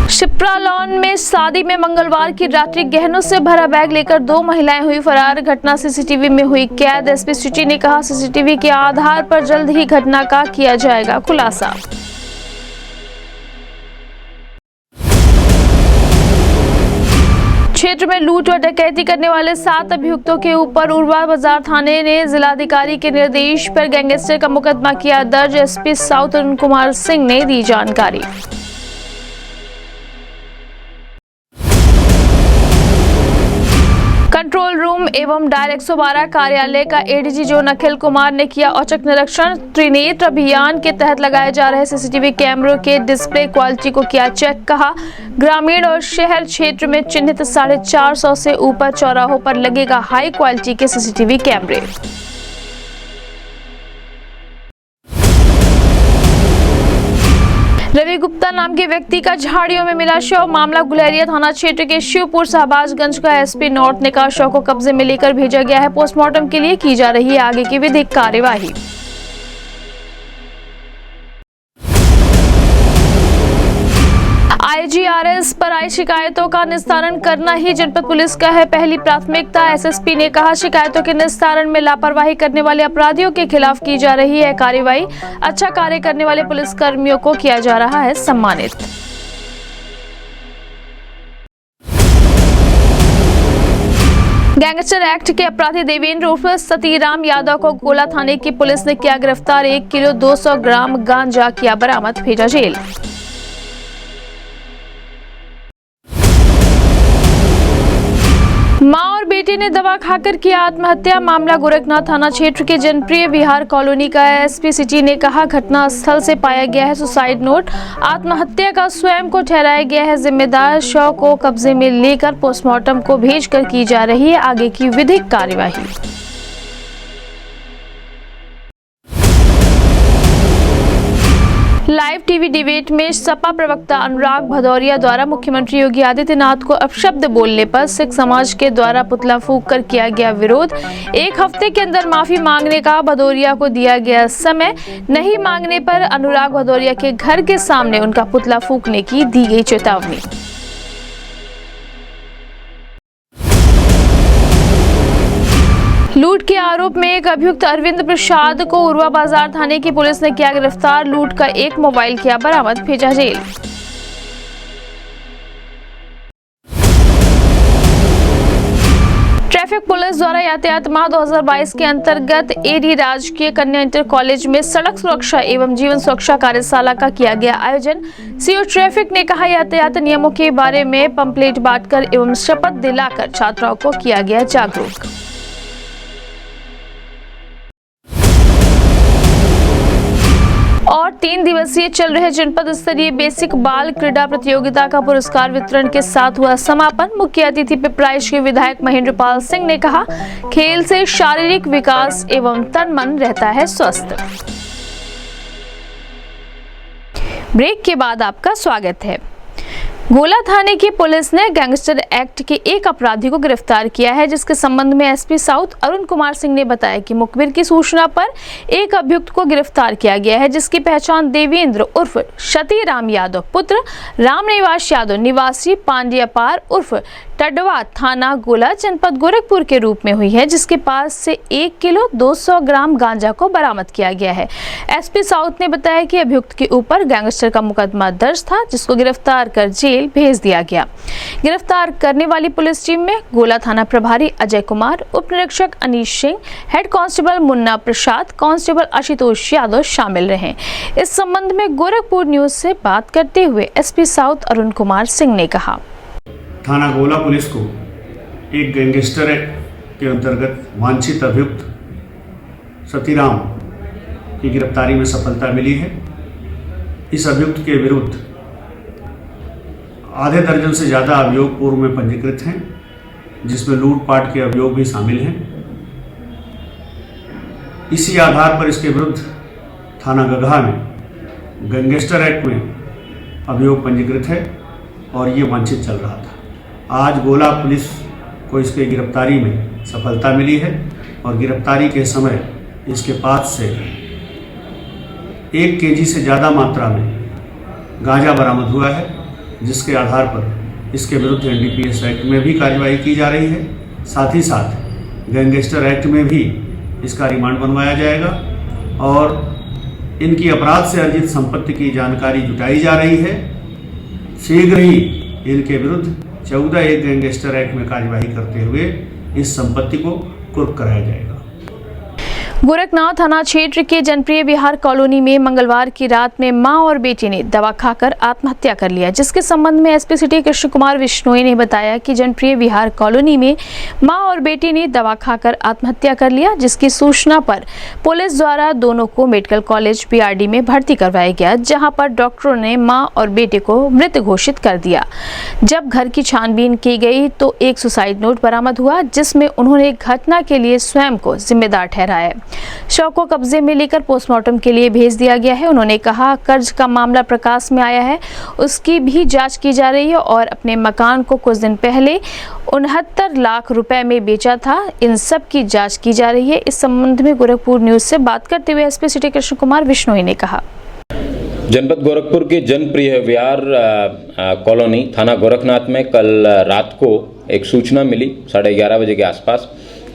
A: शिप्रालॉन में शादी में मंगलवार की रात्रि गहनों से भरा बैग लेकर 2 महिलाएं हुई फरार। घटना सीसीटीवी में हुई कैद। एसपी सिटी ने कहा, सीसीटीवी के आधार पर जल्द ही घटना का किया जाएगा खुलासा। क्षेत्र में लूट और डकैती करने वाले 7 अभियुक्तों के ऊपर उरवा बाजार थाने ने जिलाधिकारी के निर्देश पर गैंगस्टर का मुकदमा किया दर्ज। एसपी साउथ अरुण कुमार सिंह ने दी जानकारी। कंट्रोल रूम एवं डायरेक्ट 112 कार्यालय का एडीजी जोन अखिल कुमार ने किया औचक निरीक्षण। त्रिनेत्र अभियान के तहत लगाए जा रहे सीसीटीवी कैमरों के डिस्प्ले क्वालिटी को किया चेक। कहा, ग्रामीण और शहर क्षेत्र में चिन्हित 450 से ऊपर चौराहों पर लगेगा हाई क्वालिटी के सीसीटीवी कैमरे। रवि गुप्ता नाम के व्यक्ति का झाड़ियों में मिला शव। मामला गुलेरिया थाना क्षेत्र के शिवपुर शहबाजगंज का। एसपी नॉर्थ ने कहा, शव को कब्जे में लेकर भेजा गया है। पोस्टमार्टम के लिए की जा रही है आगे की विधिक कार्यवाही। आईजीआरएस पर आई शिकायतों का निस्तारण करना ही जनपद पुलिस का है पहली प्राथमिकता। एसएसपी ने कहा, शिकायतों के निस्तारण में लापरवाही करने वाले अपराधियों के खिलाफ की जा रही है कार्रवाई। अच्छा कार्य करने वाले पुलिस कर्मियों को किया जा रहा है सम्मानित। गैंगस्टर एक्ट के अपराधी देवेंद्र उर्फ सतीराम यादव को गोला थाने की पुलिस ने किया गिरफ्तार। 1 किलो 200 ग्राम गांजा किया बरामद, भेजा जेल। मां और बेटे ने दवा खाकर किया आत्महत्या। मामला गोरखनाथ थाना क्षेत्र के जनप्रिय विहार कॉलोनी का है। एसपी सिटी ने कहा, घटना स्थल से पाया गया है सुसाइड नोट। आत्महत्या का स्वयं को ठहराया गया है जिम्मेदार। शव को कब्जे में लेकर पोस्टमार्टम को भेजकर की जा रही है आगे की विधिक कार्यवाही। लाइव टीवी डिबेट में सपा प्रवक्ता अनुराग भदौरिया द्वारा मुख्यमंत्री योगी आदित्यनाथ को अपशब्द बोलने पर सिख समाज के द्वारा पुतला फूंक कर किया गया विरोध। 1 हफ्ते के अंदर माफी मांगने का भदौरिया को दिया गया समय। नहीं मांगने पर अनुराग भदौरिया के घर के सामने उनका पुतला फूंकने की दी गई चेतावनी। लूट के आरोप में एक अभियुक्त अरविंद प्रसाद को उरवा बाजार थाने की पुलिस ने किया गिरफ्तार। लूट का 1 मोबाइल किया बरामद, भेजा जेल। ट्रैफिक पुलिस द्वारा यातायात माह 2022 के अंतर्गत एडी राजकीय कन्या इंटर कॉलेज में सड़क सुरक्षा एवं जीवन सुरक्षा कार्यशाला का किया गया आयोजन। सीओ ट्रैफिक ने कहा, यातायात नियमों के बारे में पंपलेट बांटकर एवं शपथ दिलाकर छात्राओं को किया गया जागरूक। और 3 दिवसीय चल रहे जनपद स्तरीय बेसिक बाल क्रीड़ा प्रतियोगिता का पुरस्कार वितरण के साथ हुआ समापन। मुख्य अतिथि पिपराइच के विधायक महेंद्रपाल सिंह ने कहा, खेल से शारीरिक विकास एवं तन मन रहता है स्वस्थ। ब्रेक के बाद आपका स्वागत है। गोला थाने की पुलिस ने गैंगस्टर एक्ट के एक अपराधी को गिरफ्तार किया है, जिसके संबंध में एसपी साउथ अरुण कुमार सिंह ने बताया कि मुखबिर की सूचना पर एक अभियुक्त को गिरफ्तार किया गया है, जिसकी पहचान देवेंद्र उर्फ सतीराम यादव पुत्र रामनिवास यादव निवासी पांड्यापार उर्फ टडवा थाना गोला जनपद गोरखपुर के रूप में हुई है, जिसके पास से 1 किलो 200 ग्राम गांजा को बरामद किया गया है। एसपी साउथ ने बताया कि अभियुक्त के ऊपर गैंगस्टर का मुकदमा दर्ज था, जिसको गिरफ्तार कर जेल भेज दिया गया। गिरफ्तार करने वाली पुलिस टीम में गोला थाना प्रभारी अजय कुमार, उप निरीक्षक अनीश सिंह, हेड कांस्टेबल मुन्ना प्रसाद, कांस्टेबल आशुतोष यादव शामिल रहे। इस संबंध में गोरखपुर न्यूज से बात करते हुए एसपी साउथ अरुण कुमार सिंह ने कहा,
I: थाना गोला पुलिस को एक गैंगस्टर एक्ट के अंतर्गत वांछित अभियुक्त सतीराम की गिरफ्तारी में सफलता मिली है। इस अभियुक्त के विरुद्ध आधे दर्जन से ज़्यादा अभियोग पूर्व में पंजीकृत हैं, जिसमें लूटपाट के अभियोग भी शामिल हैं। इसी आधार पर इसके विरुद्ध थाना गगहा में गैंगस्टर एक्ट में अभियोग पंजीकृत है और ये वांछित चल रहा था। आज गोला पुलिस को इसके गिरफ्तारी में सफलता मिली है और गिरफ्तारी के समय इसके पास से 1 केजी से ज़्यादा मात्रा में गांजा बरामद हुआ है, जिसके आधार पर इसके विरुद्ध NDPS एक्ट में भी कार्रवाई की जा रही है। साथ ही साथ गैंगस्टर एक्ट में भी इसका रिमांड बनवाया जाएगा और इनकी अपराध से अर्जित संपत्ति की जानकारी जुटाई जा रही है। शीघ्र ही इनके विरुद्ध 14(1) गैंगस्टर एक्ट में कार्यवाही करते हुए इस संपत्ति को कुर्क कराया जाएगा।
A: गोरखनाथ थाना क्षेत्र के जनप्रिय विहार कॉलोनी में मंगलवार की रात में मां और बेटी ने दवा खाकर आत्महत्या कर लिया, जिसके संबंध में SP सिटी कृष्ण कुमार विश्नोई ने बताया कि जनप्रिय विहार कॉलोनी में मां और बेटी ने दवा खाकर आत्महत्या कर लिया, जिसकी सूचना पर पुलिस द्वारा दोनों को मेडिकल कॉलेज BRD में भर्ती करवाया गया, जहां पर डॉक्टरों ने मां और बेटे को मृत घोषित कर दिया। जब घर की छानबीन की गई तो एक सुसाइड नोट बरामद हुआ, जिसमें उन्होंने घटना के लिए स्वयं को जिम्मेदार ठहराया। शव को कब्जे में लेकर पोस्टमार्टम के लिए भेज दिया गया है। उन्होंने कहा, कर्ज का मामला प्रकाश में आया है, उसकी भी जांच की जा रही है और अपने मकान को कुछ दिन पहले 69 लाख रुपए में बेचा था। इन सब की जांच की जा रही है। इस संबंध में गोरखपुर न्यूज से बात करते हुए SP सिटी कृष्ण कुमार विश्नोई ने कहा,
B: जनपद गोरखपुर के जनप्रिय विहार कॉलोनी थाना गोरखनाथ में कल रात को एक सूचना मिली 11:30 बजे के आसपास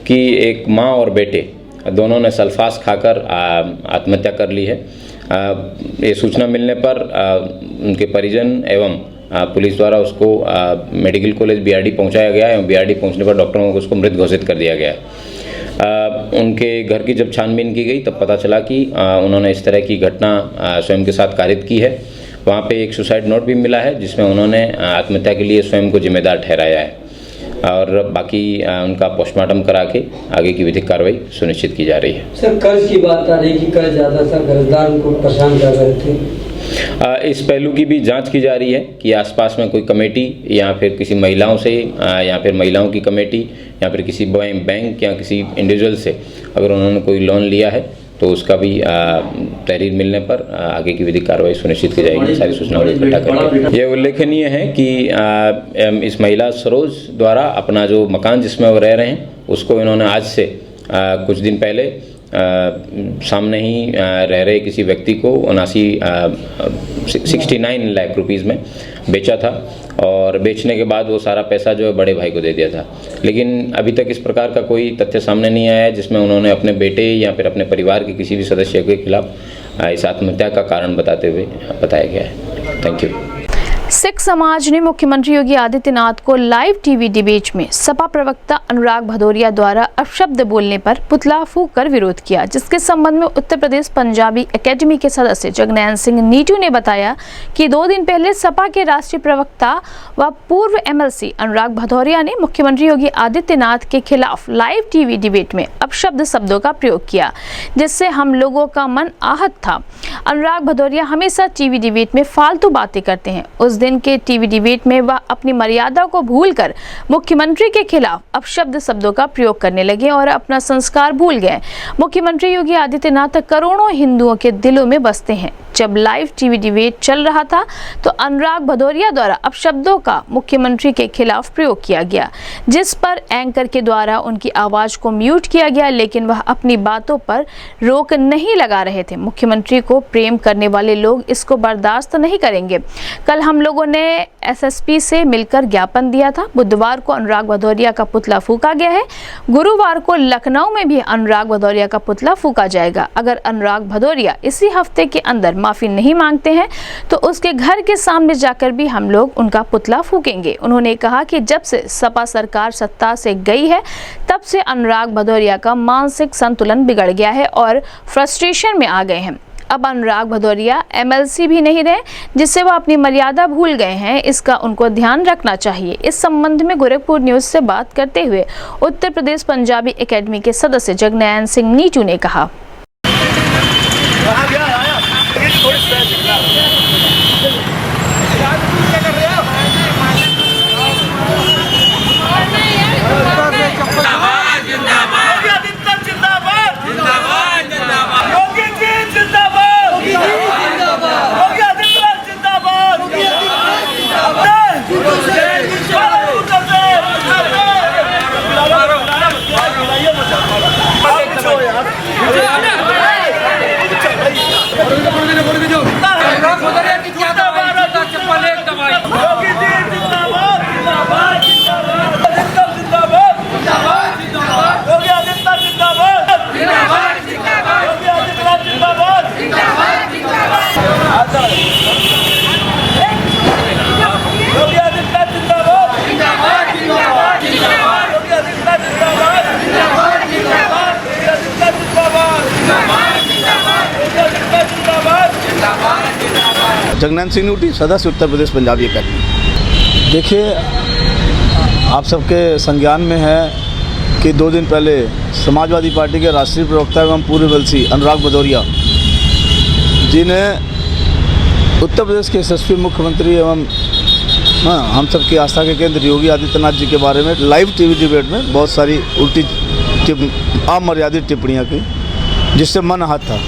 B: कि एक मां और बेटे दोनों ने सल्फास खाकर आत्महत्या कर ली है। ये सूचना मिलने पर उनके परिजन एवं पुलिस द्वारा उसको मेडिकल कॉलेज BRD पहुंचाया गया है। BRD पहुंचने पर डॉक्टरों को उसको मृत घोषित कर दिया गया है। उनके घर की जब छानबीन की गई तब पता चला कि उन्होंने इस तरह की घटना स्वयं के साथ कारित की है। वहाँ पे एक सुसाइड नोट भी मिला है, जिसमें उन्होंने आत्महत्या के लिए स्वयं को जिम्मेदार ठहराया है और बाकी उनका पोस्टमार्टम करा के आगे की विधिक कार्रवाई सुनिश्चित की जा रही है।
L: सर, कर्ज की बात आ रही है कि कर्ज ज़्यादा था, कर्जदार उनको परेशान कर रहे थे।
B: इस पहलू की भी जांच की जा रही है कि आसपास में कोई कमेटी या फिर किसी महिलाओं से या फिर महिलाओं की कमेटी या फिर किसी बैंक या किसी इंडिविजुअल से अगर उन्होंने कोई लोन लिया है तो उसका भी तहरीर मिलने पर आगे की विधिक कार्रवाई सुनिश्चित की जाएगी। सारी सूचनाओं को इकट्ठा करके यह उल्लेखनीय है कि इस महिला सरोज द्वारा अपना जो मकान जिसमें वो रह रहे हैं उसको इन्होंने आज से कुछ दिन पहले सामने ही रह रहे किसी व्यक्ति को 69 लाख रुपीज़ में बेचा था और बेचने के बाद वो सारा पैसा जो है बड़े भाई को दे दिया था। लेकिन अभी तक इस प्रकार का कोई तथ्य सामने नहीं आया है जिसमें उन्होंने अपने बेटे या फिर अपने परिवार के किसी भी सदस्य के खिलाफ इस आत्महत्या का कारण बताते हुए बताया गया है। Thank you.
A: सिख समाज ने मुख्यमंत्री योगी आदित्यनाथ को लाइव टीवी डिबेट में सपा प्रवक्ता अनुराग भदौरिया द्वारा अपशब्द बोलने पर पुतला फूंक कर विरोध किया, जिसके संबंध में उत्तर प्रदेश पंजाबी एकेडमी के सदस्य जगनैन सिंह नीटू ने बताया कि 2 दिन पहले सपा के राष्ट्रीय प्रवक्ता व पूर्व MLC अनुराग भदौरिया ने मुख्यमंत्री योगी आदित्यनाथ के खिलाफ लाइव टीवी डिबेट में अपशब्द शब्दों का प्रयोग किया, जिससे हम लोगों का मन आहत था। अनुराग भदौरिया हमेशा टीवी डिबेट में फालतू बातें करते हैं। उस दिन के टीवी डिबेट में वह अपनी मर्यादा को भूलकर मुख्यमंत्री के खिलाफ अपशब्द शब्दों का प्रयोग करने लगे और अपना संस्कार भूल गए। मुख्यमंत्री योगी आदित्यनाथ करोड़ों हिंदुओं के दिलों में बसते हैं। जब लाइव टीवी डिबेट चल रहा था तो अनुराग भदौरिया द्वारा अपशब्दों का मुख्यमंत्री के खिलाफ प्रयोग किया गया, जिस पर एंकर के द्वारा उनकी आवाज को म्यूट किया गया, लेकिन वह अपनी बातों पर रोक नहीं लगा रहे थे। मुख्यमंत्री को प्रेम करने वाले लोग इसको बर्दाश्त नहीं करेंगे। कल हम लोगों ने SSP से मिलकर ज्ञापन दिया था। बुधवार को अनुराग भदौरिया का पुतला फूंका गया है। गुरुवार को लखनऊ में भी अनुराग भदौरिया का पुतला फूंका जाएगा। अगर अनुराग भदौरिया इसी हफ्ते के अंदर माफी नहीं मांगते हैं तो उसके घर के सामने जाकर भी हम लोग उनका पुतला फूकेंगे। उन्होंने कहा कि जब से सपा सरकार सत्ता से गई है तब से अनुराग भदौरिया का मानसिक संतुलन बिगड़ गया है और फ्रस्ट्रेशन में आ गए हैं। अब अनुराग भदौरिया एमएलसी भी नहीं रहे, जिससे वो अपनी मर्यादा भूल गए हैं। इसका उनको ध्यान रखना चाहिए। इस संबंध में गोरखपुर न्यूज से बात करते हुए उत्तर प्रदेश पंजाबी एकेडमी के सदस्य जगनैन सिंह नीचू ने कहा,
I: जगनैन सिंह नीचू, सदस्य उत्तर प्रदेश पंजाबी एकेडमी। देखिए, आप सबके संज्ञान में है कि 2 दिन पहले समाजवादी पार्टी के राष्ट्रीय प्रवक्ता एवं पूर्व एमएलसी अनुराग भदौरिया जी ने उत्तर प्रदेश के यशस्वी मुख्यमंत्री एवं हम सबकी आस्था के केंद्र योगी आदित्यनाथ जी के बारे में लाइव टीवी डिबेट में बहुत सारी उल्टी अमर्यादित टिप्पणियाँ की, जिससे मन आहत था।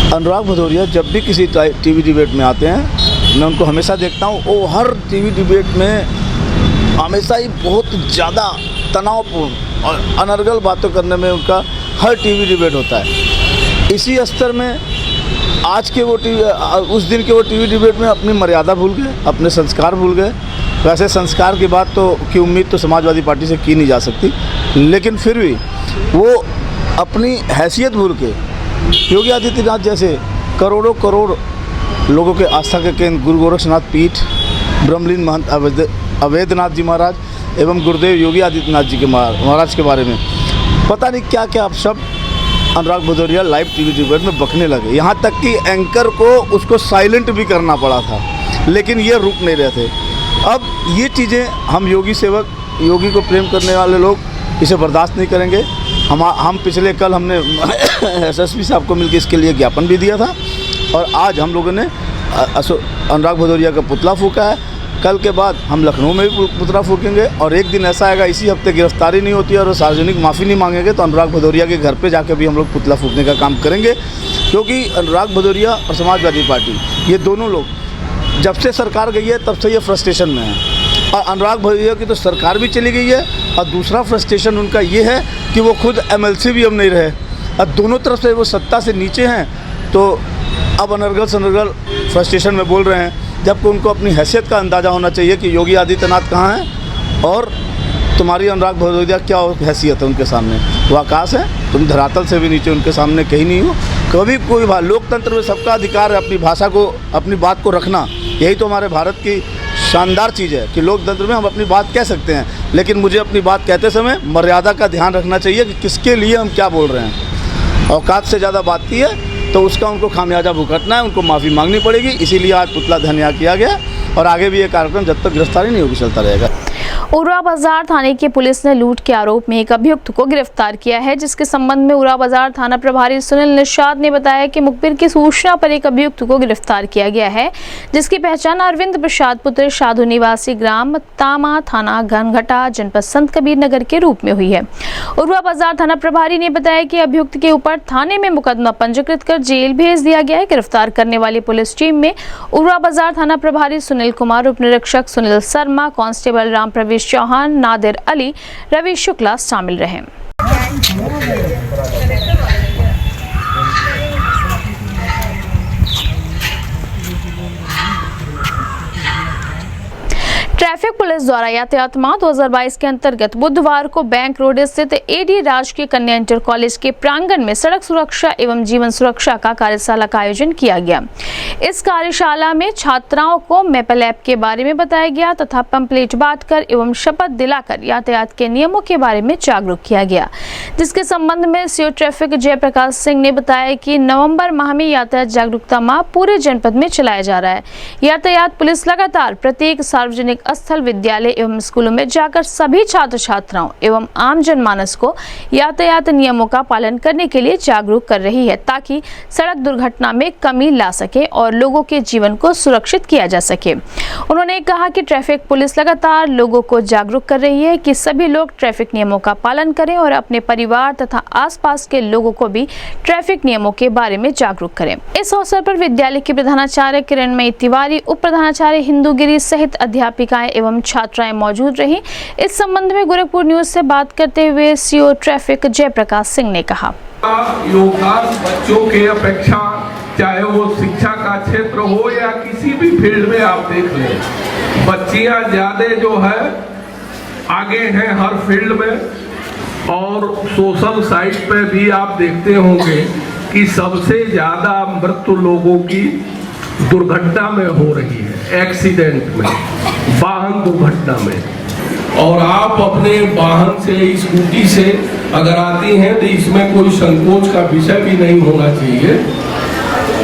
I: अनुराग भदौरिया जब भी किसी टीवी डिबेट में आते हैं, मैं उनको हमेशा देखता हूँ, वो हर टीवी डिबेट में हमेशा ही बहुत ज़्यादा तनावपूर्ण और अनर्गल बातें करने में उनका हर टीवी डिबेट होता है। इसी स्तर में आज के उस दिन के वो टीवी डिबेट में अपनी मर्यादा भूल गए, अपने संस्कार भूल गए। वैसे संस्कार की बात की उम्मीद तो समाजवादी पार्टी से की नहीं जा सकती, लेकिन फिर भी वो अपनी हैसियत भूल के योगी आदित्यनाथ जैसे करोड़ों करोड़ लोगों के आस्था के केंद्र गुरु गोरक्षनाथ पीठ, ब्रह्मलीन महंत अवैधनाथ जी महाराज एवं गुरुदेव योगी आदित्यनाथ जी के महाराज के बारे में पता नहीं क्या क्या शब्द अनुराग भदौरिया लाइव टीवी डिबेट में बकने लगे। यहाँ तक कि एंकर को उसको साइलेंट भी करना पड़ा था, लेकिन ये रुक नहीं रहे थे। अब ये चीज़ें हम योगी सेवक, योगी को प्रेम करने वाले लोग इसे बर्दाश्त नहीं करेंगे। हम पिछले कल हमने एसएसपी साहब को मिलकर इसके लिए ज्ञापन भी दिया था, और आज हम लोगों ने अनुराग भदौरिया का पुतला फूका है। कल के बाद हम लखनऊ में भी पुतला फूकेंगे, और एक दिन ऐसा आएगा इसी हफ्ते गिरफ्तारी नहीं होती है और सार्वजनिक माफ़ी नहीं मांगेंगे तो अनुराग भदौरिया के घर पे जाके भी हम लोग पुतला फूकने का काम करेंगे। क्योंकि अनुराग भदौरिया और समाजवादी पार्टी, ये दोनों लोग जब से सरकार गई है तब से ये फ्रस्ट्रेशन में है। और अनुराग भदौरिया की तो सरकार भी चली गई है, और दूसरा फ्रस्ट्रेशन उनका ये है कि वो खुद एमएलसी भी अब नहीं रहे, और दोनों तरफ से वो सत्ता से नीचे हैं, तो अब अनर्गल सनर्गल फ्रस्ट्रेशन में बोल रहे हैं। जबकि उनको अपनी हैसियत का अंदाज़ा होना चाहिए कि योगी आदित्यनाथ कहाँ हैं और तुम्हारी अनुराग भदौरिया क्या हैसियत है उनके सामने। वो आकाश है, तुम धरातल से भी नीचे उनके सामने कहीं नहीं हो। कभी कोई लोकतंत्र में सबका अधिकार है अपनी भाषा को, अपनी बात को रखना। यही तो हमारे भारत की शानदार चीज़ है कि लोकतंत्र में हम अपनी बात कह सकते हैं, लेकिन मुझे अपनी बात कहते समय मर्यादा का ध्यान रखना चाहिए कि किसके लिए हम क्या बोल रहे हैं। औकात से ज़्यादा बात की है तो उसका उनको खामियाजा भुगतना है, उनको माफ़ी मांगनी पड़ेगी। इसीलिए आज पुतला दहन यहाँ किया गया, और आगे भी ये कार्यक्रम जब तक गिरफ्तारी नहीं होगी चलता रहेगा।
A: उरा बाजार थाने की पुलिस ने लूट के आरोप में एक अभियुक्त को गिरफ्तार किया है, जिसके संबंध में उरा बाजार थाना प्रभारी सुनील निषाद ने बताया कि मुखबिर की सूचना पर एक अभियुक्त को गिरफ्तार किया गया है, जिसकी पहचान अरविंद प्रसाद पुत्र साधु निवासी ग्राम तामा थाना घनघटा जनपद संत कबीर नगर के रूप में हुई है। उरा बाजार थाना प्रभारी ने बताया कि अभियुक्त के ऊपर थाने में मुकदमा पंजीकृत कर जेल भेज दिया गया है। गिरफ्तार करने वाली पुलिस टीम में उरा बाजार थाना प्रभारी सुनील कुमार, उप निरीक्षक सुनील शर्मा, कांस्टेबल राम प्रवेश चौहान, नादिर अली, रवि शुक्ला शामिल रहे। ट्रैफिक ट्रैफिक पुलिस द्वारा यातायात माह 2022 के अंतर्गत बुधवार को बैंक रोड स्थित एडी राजकीय कन्या इंटर कॉलेज के प्रांगण में सड़क सुरक्षा एवं जीवन सुरक्षा का कार्यशाला का आयोजन किया गया। इस कार्यशाला में छात्राओं को मैपल ऐप के बारे में बताया गया तथा पंपलेट बांटकर एवं शपथ दिलाकर यातायात के नियमों के बारे में जागरूक किया गया, जिसके संबंध में सीओ ट्रैफिक जयप्रकाश सिंह ने बताया कि नवंबर माह में यातायात जागरूकता माह पूरे जनपद में चलाया जा रहा है। यातायात पुलिस लगातार प्रत्येक सार्वजनिक स्थल, विद्यालय एवं स्कूलों में जाकर सभी छात्र छात्राओं एवं आम जनमानस को यातायात नियमों का पालन करने के लिए जागरूक कर रही है, ताकि सड़क दुर्घटना में कमी ला सके और लोगों के जीवन को सुरक्षित किया जा सके। उन्होंने कहा कि ट्रैफिक पुलिस लगातार लोगों को जागरूक कर रही है कि सभी लोग ट्रैफिक नियमों का पालन करें और अपने परिवार तथा आसपास के लोगों को भी ट्रैफिक नियमों के बारे में जागरूक करें। इस अवसर पर विद्यालय की प्रधानाचार्य किरणमयी तिवारी, उप प्रधानाचार्य हिंदूगिरी सहित अध्यापिकाएं एवं छात्राएं मौजूद रही। इस संबंध में गोरखपुर न्यूज से बात करते हुए सीओ ट्रैफिक जयप्रकाश सिंह ने कहा,
M: योगदान बच्चों के अपेक्षा, चाहे वो शिक्षा का क्षेत्र हो या किसी भी फील्ड में आप देख लें, बच्चियां ज्यादा जो है आगे हैं हर फील्ड में। और सोशल साइट पे भी आप देखते होंगे कि सबसे ज्यादा मृत्यु लोगों की दुर्घटना में हो रही है, एक्सीडेंट में, वाहन दुर्घटना में। और आप अपने वाहन से, स्कूटी से अगर आती हैं तो इसमें कोई संकोच का विषय भी नहीं होना चाहिए।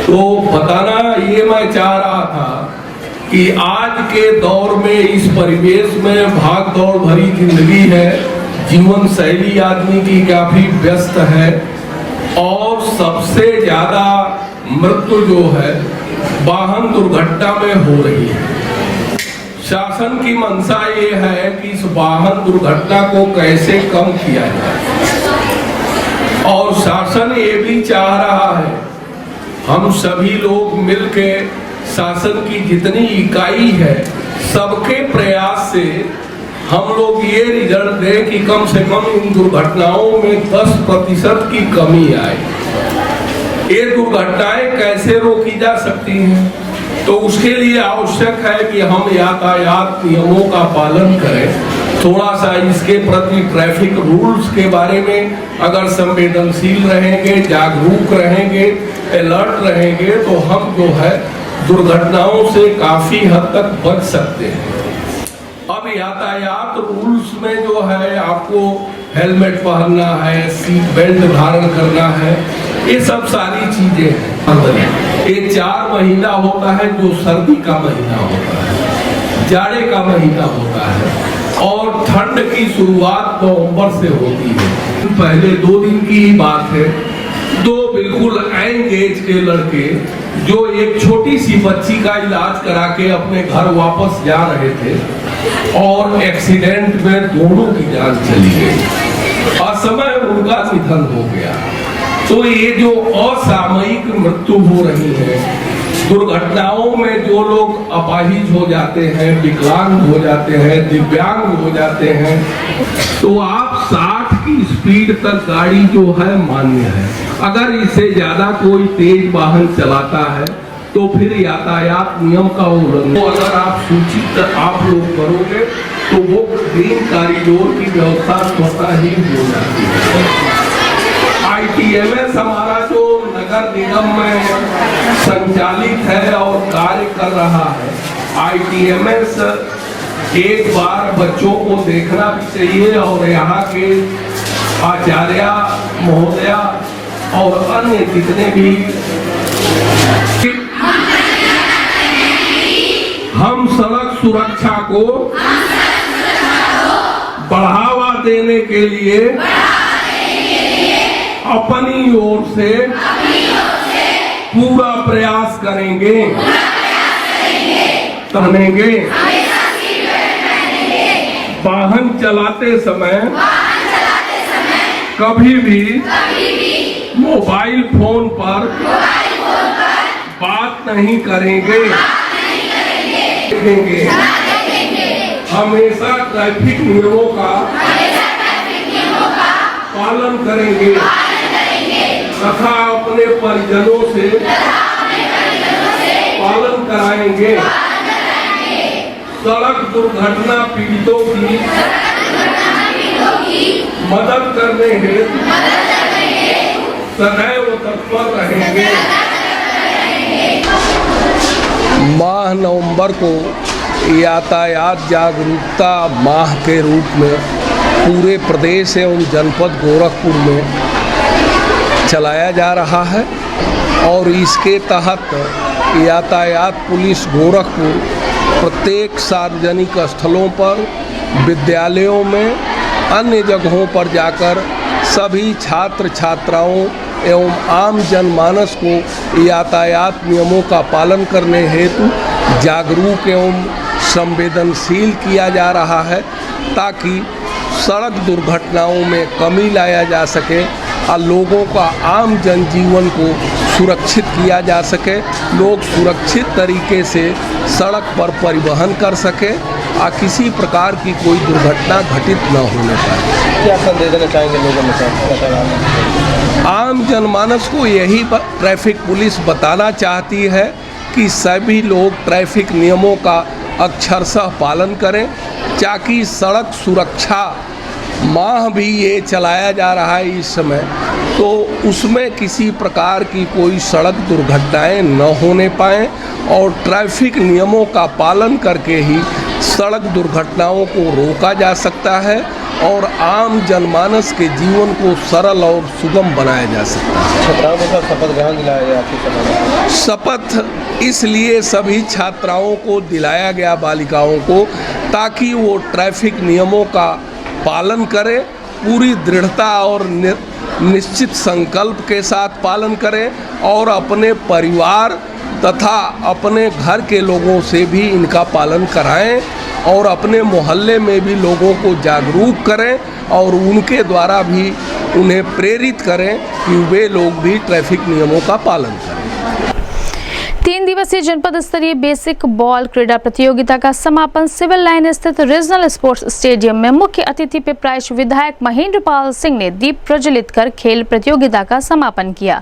M: तो बताना ये मैं चाह रहा था कि आज के दौर में, इस परिवेश में भाग दौड़ भरी जिंदगी है, जीवन शैली आदमी की काफी व्यस्त है और सबसे ज्यादा मृत्यु जो है वाहन दुर्घटना में हो रही है। शासन की मंशा ये है कि इस वाहन दुर्घटना को कैसे कम किया जाए और शासन ये भी चाह रहा है, हम सभी लोग मिलके शासन की जितनी इकाई है सबके प्रयास से हम लोग ये रिजल्ट दें कि कम से कम इन दुर्घटनाओं में 10% की कमी आए। ये दुर्घटनाएं कैसे रोकी जा सकती हैं? तो उसके लिए आवश्यक है कि हम यातायात नियमों का पालन करें। थोड़ा सा इसके प्रति ट्रैफिक रूल्स के बारे में अगर संवेदनशील रहेंगे, जागरूक रहेंगे, अलर्ट रहेंगे तो हम जो है दुर्घटनाओं से काफी हद तक बच सकते हैं। अब यातायात रूल्स में जो है आपको हेलमेट पहनना है, सीट बेल्ट धारण करना है, ये सब सारी चीजें हैं। ये 4 महीना होता है जो सर्दी का महीना होता है, जाड़े का महीना होता है और ठंड की शुरुआत नवंबर से होती है। पहले 2 दिन की ही बात है, 2 बिल्कुल यंग एज के लड़के जो एक छोटी सी बच्ची का इलाज करा के अपने घर वापस जा रहे थे और एक्सीडेंट में दोनों की जान चली गई, असमय उनका निधन हो गया। तो ये जो असामयिक मृत्यु हो रही है, दुर्घटनाओं में जो लोग अपाहिज हो जाते हैं, विकलांग हो जाते हैं, दिव्यांग हो जाते हैं, तो आप 60 की स्पीड तक गाड़ी जो है मान्य है। अगर इससे ज्यादा कोई तेज वाहन चलाता है तो फिर यातायात नियम का उल्लंघन, तो अगर आप सूचित आप लोग करोगे तो वो ग्रीन कॉरिडोर की व्यवस्था स्वतः ही हो जाती है। ITMS हमारा जो नगर निगम में संचालित है और कार्य कर रहा है, ITMS एक बार बच्चों को देखना भी चाहिए और यहाँ के आचार्य महोदया और अन्य जितने भी हम सड़क सुरक्षा को बढ़ावा देने के लिए अपनी ओर से पूरा प्रयास करेंगे। वाहन चलाते समय कभी भी मोबाइल फोन पर बात नहीं करेंगे। हमेशा ट्रैफिक नियमों का पालन करेंगे तथा अपने परिजनों से पालन कराएंगे। सड़क दुर्घटना पीड़ितों की मदद करने हेतु सदैव तत्पर रहेंगे। माह नवंबर को यातायात जागरूकता माह के रूप में पूरे प्रदेश एवं जनपद गोरखपुर में चलाया जा रहा है और इसके तहत यातायात पुलिस गोरखपुर प्रत्येक सार्वजनिक स्थलों पर, विद्यालयों में, अन्य जगहों पर जाकर सभी छात्र छात्राओं एवं आम जनमानस को यातायात नियमों का पालन करने हेतु जागरूक एवं संवेदनशील किया जा रहा है ताकि सड़क दुर्घटनाओं में कमी लाया जा सके और लोगों का आम जनजीवन को सुरक्षित किया जा सके, लोग सुरक्षित तरीके से सड़क पर परिवहन कर सके और किसी प्रकार की कोई दुर्घटना घटित न होने पाए।
D: क्या संदेश देना चाहेंगे लोगों में?
M: आम जनमानस को यही ट्रैफिक पुलिस बताना चाहती है कि सभी लोग ट्रैफिक नियमों का अक्षरशः पालन करें ताकि सड़क सुरक्षा माह भी ये चलाया जा रहा है इस समय, तो उसमें किसी प्रकार की कोई सड़क दुर्घटनाएं न होने पाएं और ट्रैफिक नियमों का पालन करके ही सड़क दुर्घटनाओं को रोका जा सकता है और आम जनमानस के जीवन को सरल और सुगम बनाया जा सकता है।
D: छात्राओं को शपथ ग्रहण दिलाया गया आपके?
M: शपथ इसलिए सभी छात्राओं को दिलाया गया, बालिकाओं को, ताकि वो ट्रैफिक नियमों का पालन करें, पूरी दृढ़ता और निश्चित संकल्प के साथ पालन करें और अपने परिवार तथा अपने घर के लोगों से भी इनका पालन कराएं और अपने मोहल्ले में भी लोगों को जागरूक करें और उनके द्वारा भी उन्हें प्रेरित करें कि वे लोग भी ट्रैफिक नियमों का पालन करें।
A: 3 दिवसीय जनपद स्तरीय बेसिक बॉल क्रीड़ा प्रतियोगिता का समापन सिविल लाइन स्थित रीजनल स्पोर्ट्स स्टेडियम में मुख्य अतिथि पिपराइच विधायक महेंद्र पाल सिंह ने दीप प्रज्वलित कर खेल प्रतियोगिता का समापन किया।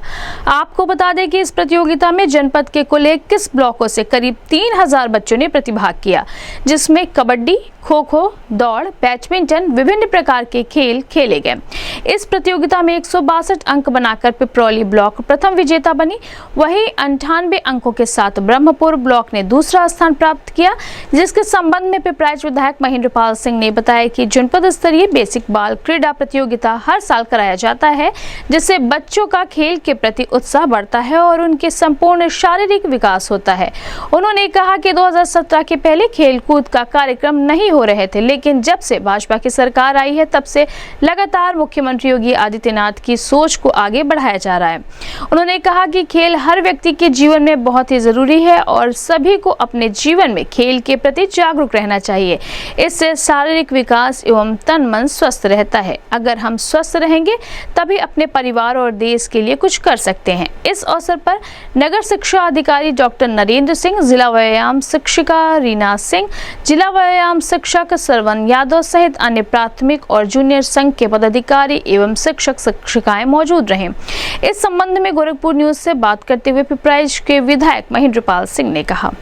A: आपको बता दें कि इस प्रतियोगिता में जनपद के कुल 21 ब्लॉकों से करीब 3000 बच्चों ने प्रतिभाग किया, जिसमें कबड्डी, खो खो, दौड़, बैडमिंटन, विभिन्न प्रकार के खेल खेले गए। इस प्रतियोगिता में 162 अंक बनाकर पिपरौली ब्लॉक प्रथम विजेता बनी, वहीं 98 अंकों के साथ ब्रह्मपुर ब्लॉक ने दूसरा स्थान प्राप्त किया। जिसके संबंध में पिपराइच विधायक महेंद्र पाल सिंह ने बताया कि जनपद स्तरीय बेसिक बाल क्रीड़ा प्रतियोगिता हर साल कराया जाता है, जिससे बच्चों का खेल के प्रति उत्साह बढ़ता है और उनके संपूर्ण शारीरिक विकास होता है। उन्होंने कहा कि 2017 के पहले खेलकूद का कार्यक्रम नहीं हो रहे थे, लेकिन जब से भाजपा की सरकार आई है तब से लगातार मुख्यमंत्री योगी आदित्यनाथ की सोच को आगे बढ़ाया जा रहा है। उन्होंने कहा कि खेल हर व्यक्ति के जीवन में बहुत ही जरूरी है और सभी को अपने जीवन में खेल के प्रति जागरूक रहना चाहिए। इससे शारीरिक विकास एवं तन मन स्वस्थ रहता है। अगर हम स्वस्थ रहेंगे तभी अपने परिवार और देश के लिए कुछ कर सकते हैं। इस अवसर पर नगर शिक्षा अधिकारी डॉक्टर नरेंद्र सिंह, जिला व्यायाम शिक्षिका रीना सिंह, जिला व्यायाम शिक्षक सरवन यादव सहित अन्य प्राथमिक और जूनियर संघ के पदाधिकारी एवं शिक्षक शिक्षिकाएं मौजूद रहे। इस संबंध में गोरखपुर न्यूज से बात करते हुए पिपराइच के विधायक महेंद्र पाल सिंह ने कहा।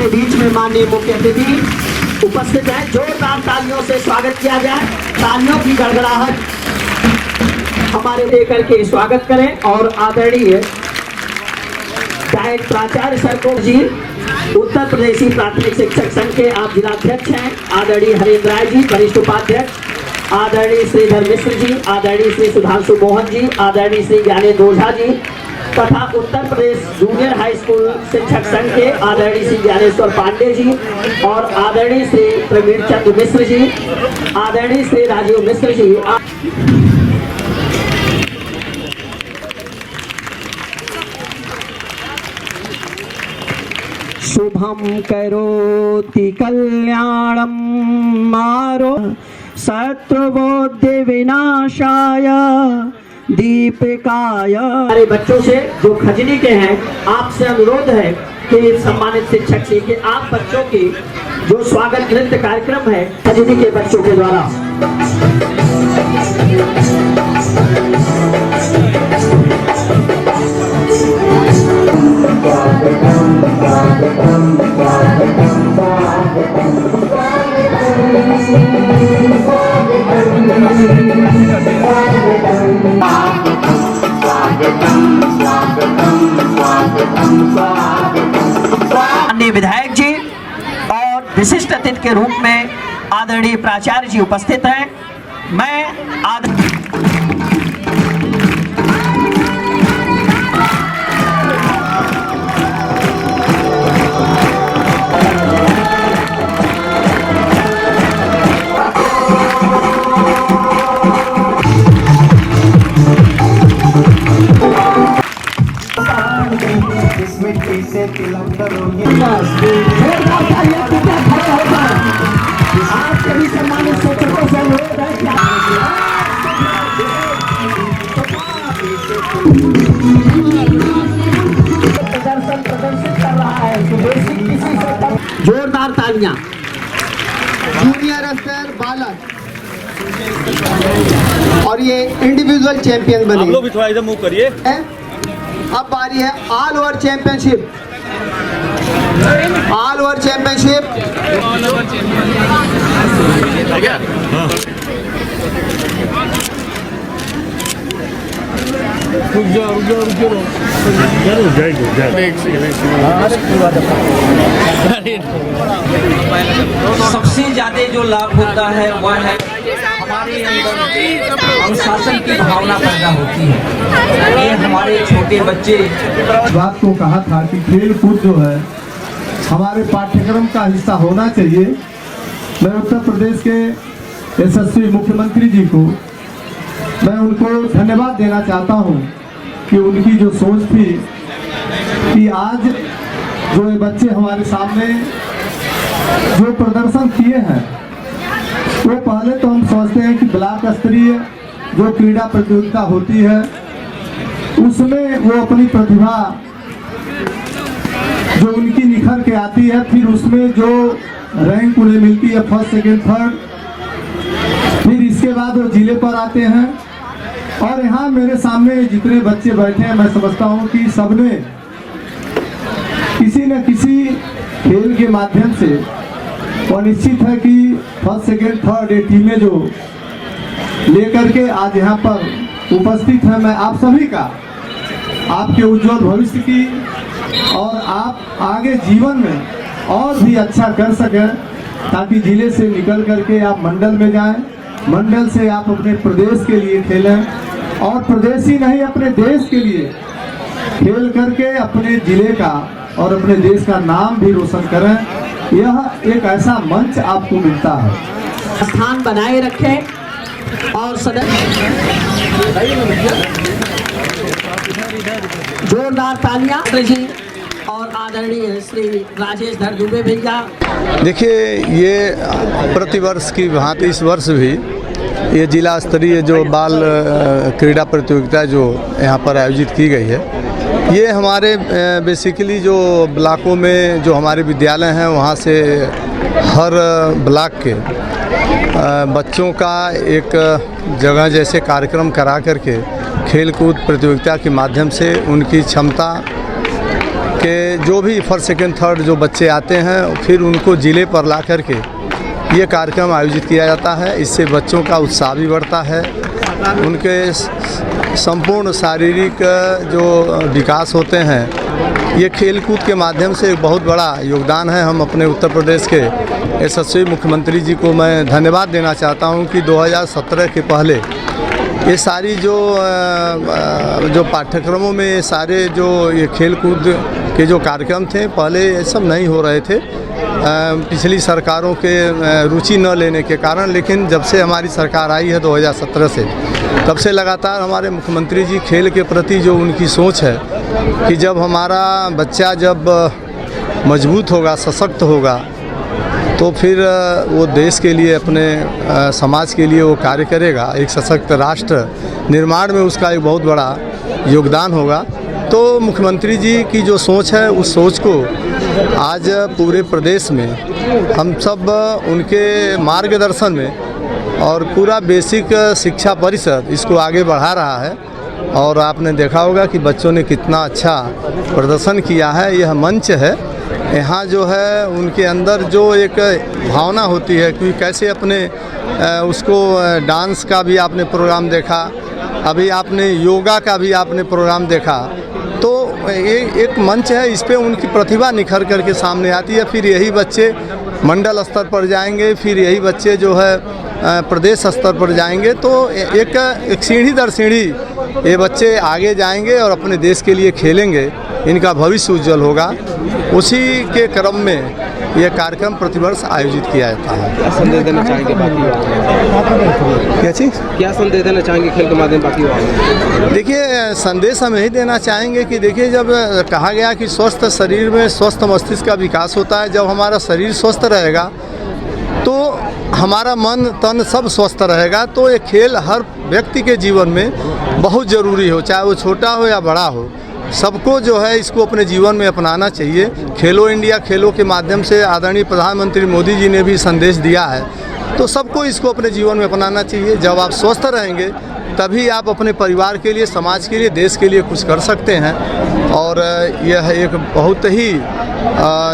N: बीच में माननीय मुख्य अतिथि उपस्थित है, जोरदार तालियों से स्वागत किया जाए। तालियों की गड़गड़ाहट हमारे लेकर के स्वागत करें और आदरणीय डायट प्राचार्य सर को जी, उत्तर प्रदेशी प्राथमिक शिक्षक संघ के आप जिलाध्यक्ष हैं, आदरणीय हरेंद्र राय जी वरिष्ठ उपाध्यक्ष, आदरणीय श्रीधर मिश्र जी, आदरणीय श्री सुधांशु मोहन जी, आदरणीय श्री ज्ञानेंद्र ओझा जी, तथा Uttar Pradesh junior high school शिक्षक संघ के आदरणीय श्री ज्ञानेश्वर पांडे जी और आदरणीय श्री प्रवीण चंद्र मिश्र जी, आदरणीय श्री राजीव मिश्र जी। शुभम करोति कल्याणम मारो शत्रुबोधि विनाशाय दीपिकाय। हमारे बच्चों से जो खजनी के हैं, आपसे अनुरोध है कि सम्मानित शिक्षक से कि आप बच्चों की जो स्वागत नृत्य कार्यक्रम है खजनी के बच्चों के द्वारा माननीय विधायक जी और विशिष्ट अतिथि के रूप में आदरणीय प्राचार्य जी उपस्थित हैं। मैं
C: से तिलक करोगे।
N: आप सभी सम्मानित शिक्षकों से अनुरोध है कि प्रदर्शित कर रहा है तो बेसिक किसी से जोरदार तालियां।
C: जूनियर स्तर बालक और ये इंडिविजुअल चैंपियन बने।
H: आप लोग भी थोड़ा इधर मूव करिए।
C: अब बारी है all over championship. All over championship
N: सबसे ज्यादा जो लाभ होता है वह है हमारे अंदर अनुशासन की भावना पैदा होती है। ये हमारे छोटे बच्चे
C: बात को कहा था कि खेल कूद जो है हमारे पाठ्यक्रम का हिस्सा होना चाहिए। मैं उत्तर प्रदेश के यशस्वी मुख्यमंत्री जी को मैं उनको धन्यवाद देना चाहता हूं कि उनकी जो सोच थी कि आज जो ये बच्चे हमारे सामने जो प्रदर्शन किए हैं वो पहले तो हम सोचते हैं कि ब्लॉक स्तरीय जो क्रीड़ा प्रतियोगिता होती है उसमें वो अपनी प्रतिभा जो उनकी निखर के आती है, फिर उसमें जो रैंक उन्हें मिलती है फर्स्ट सेकेंड थर्ड, फिर इसके बाद वो जिले पर आते हैं। और यहाँ मेरे सामने जितने बच्चे बैठे हैं मैं समझता हूँ कि सबने किसी न किसी खेल के माध्यम से और निश्चित है कि फर्स्ट सेकेंड थर्ड ये टीमें जो लेकर के आज यहाँ पर उपस्थित है, मैं आप सभी का आपके उज्जवल भविष्य की और आप आगे जीवन में और भी अच्छा कर सकें ताकि जिले से निकल करके आप मंडल में जाएं, मंडल से आप अपने प्रदेश के लिए खेलें और प्रदेश ही नहीं अपने देश के लिए खेल करके अपने जिले का और अपने देश का नाम भी रोशन करें। यह एक ऐसा मंच आपको मिलता है।
N: स्थान बनाए रखें और जोरदार तालियां जी और आदरणीय श्री राजेश धर दुबे भैया।
O: देखिए ये प्रतिवर्ष की भांति इस वर्ष भी ये जिला स्तरीय जो बाल क्रीड़ा प्रतियोगिता जो यहाँ पर आयोजित की गई है, ये हमारे बेसिकली जो ब्लॉकों में जो हमारे विद्यालय हैं वहाँ से हर ब्लॉक के बच्चों का एक जगह जैसे कार्यक्रम करा करके खेल कूद प्रतियोगिता के माध्यम से उनकी क्षमता के जो भी फर्स्ट सेकेंड थर्ड जो बच्चे आते हैं फिर उनको ज़िले पर ला करके ये कार्यक्रम आयोजित किया जाता है। इससे बच्चों का उत्साह भी बढ़ता है, उनके संपूर्ण शारीरिक जो विकास होते हैं ये खेल कूद के माध्यम से एक बहुत बड़ा योगदान है। हम अपने उत्तर प्रदेश के यशस्वी मुख्यमंत्री जी को मैं धन्यवाद देना चाहता हूं कि 2017 के पहले ये सारी जो पाठ्यक्रमों में सारे जो ये खेल कूद के जो कार्यक्रम थे पहले ये सब नहीं हो रहे थे पिछली सरकारों के रुचि न लेने के कारण। लेकिन जब से हमारी सरकार आई है 2017 से, तब से लगातार हमारे मुख्यमंत्री जी खेल के प्रति जो उनकी सोच है कि जब हमारा बच्चा जब मजबूत होगा, सशक्त होगा, तो फिर वो देश के लिए, अपने समाज के लिए वो कार्य करेगा। एक सशक्त राष्ट्र निर्माण में उसका एक बहुत बड़ा योगदान होगा। तो मुख्यमंत्री जी की जो सोच है, उस सोच को आज पूरे प्रदेश में हम सब उनके मार्गदर्शन में और पूरा बेसिक शिक्षा परिषद इसको आगे बढ़ा रहा है। और आपने देखा होगा कि बच्चों ने कितना अच्छा प्रदर्शन किया है। यह मंच है, यहाँ जो है उनके अंदर जो एक भावना होती है कि कैसे अपने उसको डांस का भी आपने प्रोग्राम देखा, अभी आपने योगा का भी आपने प्रोग्राम देखा, तो ये एक मंच है, इस पे उनकी प्रतिभा निखर करके सामने आती है। फिर यही बच्चे मंडल स्तर पर जाएंगे, फिर यही बच्चे जो है प्रदेश स्तर पर जाएंगे। तो एक सीढ़ी दर सीढ़ी ये बच्चे आगे जाएंगे और अपने देश के लिए खेलेंगे, इनका भविष्य उज्जवल होगा। उसी के क्रम में यह कार्यक्रम प्रतिवर्ष आयोजित किया जाता है।
J: क्या संदेश देना चाहेंगे बाकी?
O: क्या चीज़?
J: क्या संदेश देना चाहेंगे खेल के माध्यम बाकी?
O: देखिए, संदेश हम यही देना चाहेंगे कि देखिए, जब कहा गया कि स्वस्थ शरीर में स्वस्थ मस्तिष्क का विकास होता है, जब हमारा शरीर स्वस्थ रहेगा तो हमारा मन तन सब स्वस्थ रहेगा। तो ये खेल हर व्यक्ति के जीवन में बहुत ज़रूरी हो, चाहे वो छोटा हो या बड़ा हो। सबको जो है इसको अपने जीवन में अपनाना चाहिए। खेलो इंडिया खेलों के माध्यम से आदरणीय प्रधानमंत्री मोदी जी ने भी संदेश दिया है, तो सबको इसको अपने जीवन में अपनाना चाहिए। जब आप स्वस्थ रहेंगे तभी आप अपने परिवार के लिए, समाज के लिए, देश के लिए कुछ कर सकते हैं। और यह एक बहुत ही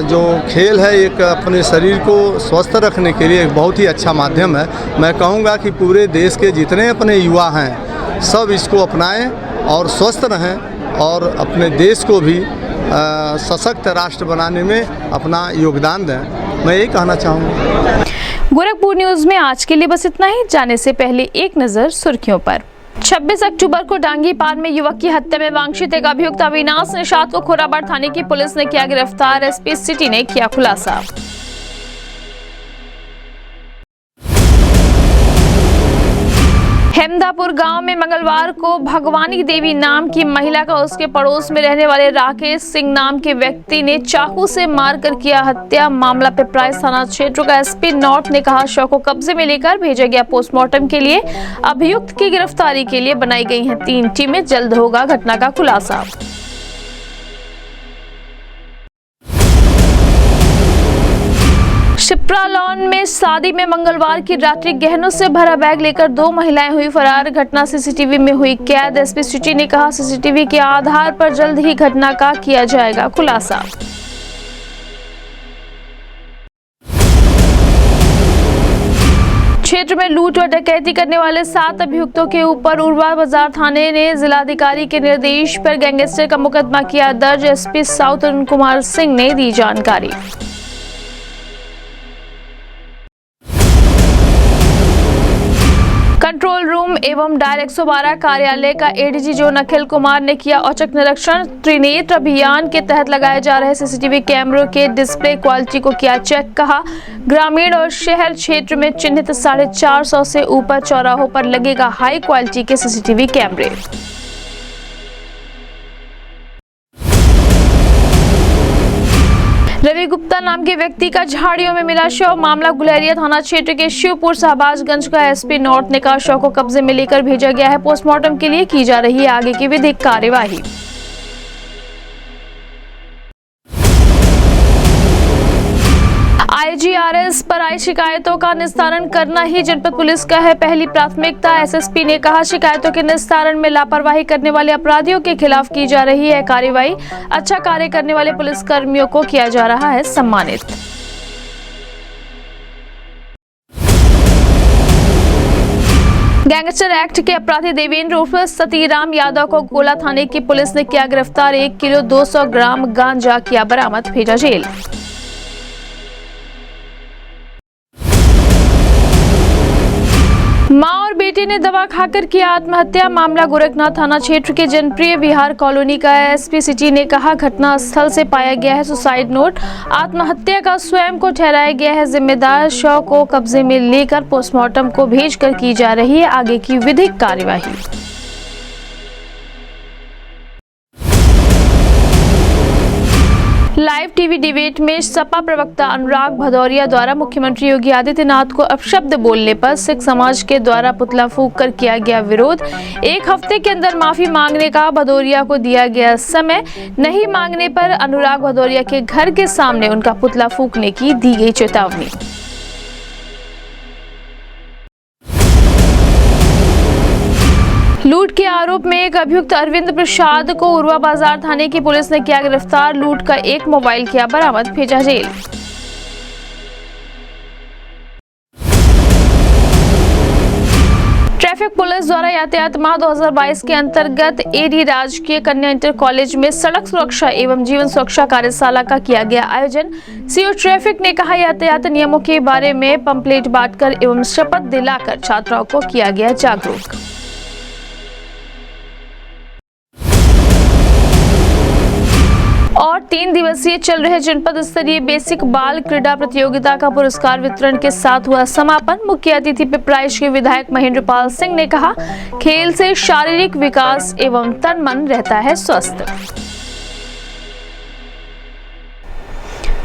O: जो खेल है, एक अपने शरीर को स्वस्थ रखने के लिए एक बहुत ही अच्छा माध्यम है। मैं कहूँगा कि पूरे देश के जितने अपने युवा हैं सब इसको अपनाएं और स्वस्थ रहें और अपने देश को भी सशक्त राष्ट्र बनाने में अपना योगदान दें। मैं यही कहना चाहूँगा।
A: गोरखपुर न्यूज में आज के लिए बस इतना ही। जाने से पहले एक नजर सुर्खियों पर। 26 अक्टूबर को डांगी पार में युवक की हत्या में वांछित एक अभियुक्त अविनाश निषाद को खोराबाड़ थाने की पुलिस ने किया गिरफ्तार। एसपी सिटी ने किया खुलासा। हेमदापुर गांव में मंगलवार को भगवानी देवी नाम की महिला का उसके पड़ोस में रहने वाले राकेश सिंह नाम के व्यक्ति ने चाकू से मारकर किया हत्या। मामला पिपराइच थाना क्षेत्र का एसपी नॉर्थ ने कहा, शव को कब्जे में लेकर भेजा गया पोस्टमार्टम के लिए। अभियुक्त की गिरफ्तारी के लिए बनाई गई हैं 3 टीमें। जल्द होगा घटना का खुलासा। शिप्रा लॉन में शादी में मंगलवार की रात्रि गहनों से भरा बैग लेकर 2 महिलाएं हुई फरार। घटना सीसीटीवी में हुई कैद। एसपी सिटी ने कहा, सीसीटीवी के आधार पर जल्द ही घटना का किया जाएगा खुलासा। क्षेत्र में लूट और डकैती करने वाले 7 अभियुक्तों के ऊपर उरवा बाजार थाने ने जिलाधिकारी के निर्देश पर गैंगस्टर का मुकदमा किया दर्ज। एसपी साउथ अरुण कुमार सिंह ने दी जानकारी। कंट्रोल रूम एवं डायरेक्ट 112 कार्यालय का एडीजी जोन अखिल कुमार ने किया औचक निरीक्षण। त्रिनेत्र अभियान के तहत लगाए जा रहे सीसीटीवी कैमरों के डिस्प्ले क्वालिटी को किया चेक। कहा, ग्रामीण और शहर क्षेत्र में चिन्हित 450 से ऊपर चौराहों पर लगेगा हाई क्वालिटी के सीसीटीवी कैमरे। रवि गुप्ता नाम के व्यक्ति का झाड़ियों में मिला शव। मामला गुलेरिया थाना क्षेत्र के शिवपुर शहबाजगंज का। एसपी नॉर्थ ने कहा, शव को कब्जे में लेकर भेजा गया है। पोस्टमार्टम के लिए की जा रही है आगे की विधिक कार्यवाही। आईजीआरएस पर आई शिकायतों का निस्तारण करना ही जनपद पुलिस का है पहली प्राथमिकता। एसएसपी ने कहा, शिकायतों के निस्तारण में लापरवाही करने वाले अपराधियों के खिलाफ की जा रही है कार्रवाई। अच्छा कार्य करने वाले पुलिस कर्मियों को किया जा रहा है सम्मानित। गैंगस्टर एक्ट के अपराधी देवेंद्र उर्फ सतीराम यादव को गोला थाने की पुलिस ने किया गिरफ्तार। 1 किलो 200 ग्राम गांजा किया बरामद, भेजा जेल। मां और बेटी बेटे ने दवा खाकर किया आत्महत्या। मामला गोरखनाथ थाना क्षेत्र के जनप्रिय बिहार कॉलोनी का है। एसपी सिटी ने कहा घटना स्थल से पाया गया है सुसाइड नोट। आत्महत्या का स्वयं को ठहराया गया है जिम्मेदार। शव को कब्जे में लेकर पोस्टमार्टम को भेजकर की जा रही है आगे की विधिक कार्यवाही। लाइव टीवी डिबेट में सपा प्रवक्ता अनुराग भदौरिया द्वारा मुख्यमंत्री योगी आदित्यनाथ को अपशब्द बोलने पर सिख समाज के द्वारा पुतला फूंक कर किया गया विरोध। 1 हफ्ते के अंदर माफी मांगने का भदौरिया को दिया गया समय। नहीं मांगने पर अनुराग भदौरिया के घर के सामने उनका पुतला फूंकने की दी गई चेतावनी। लूट के आरोप में एक अभियुक्त अरविंद प्रसाद को उरवा बाजार थाने की पुलिस ने किया गिरफ्तार। लूट का एक मोबाइल किया बरामद, भेजा जेल। ट्रैफिक पुलिस द्वारा यातायात माह 2022 के अंतर्गत एडी राजकीय कन्या इंटर कॉलेज में सड़क सुरक्षा एवं जीवन सुरक्षा कार्यशाला का किया गया आयोजन। सीओ ट्रैफिक ने कहा यातायात नियमों के बारे में पंपलेट बांटकर एवं शपथ दिलाकर छात्राओं को किया गया जागरूक। और 3 दिवसीय चल रहे जनपद स्तरीय बेसिक बाल क्रीड़ा प्रतियोगिता का पुरस्कार वितरण के साथ हुआ समापन। मुख्य अतिथि पिपराइच के विधायक महेंद्र पाल सिंह ने कहा खेल से शारीरिक विकास एवं तन मन रहता है स्वस्थ।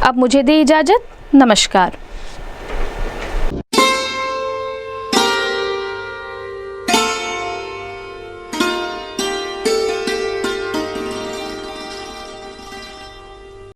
A: अब मुझे दे इजाजत, नमस्कार।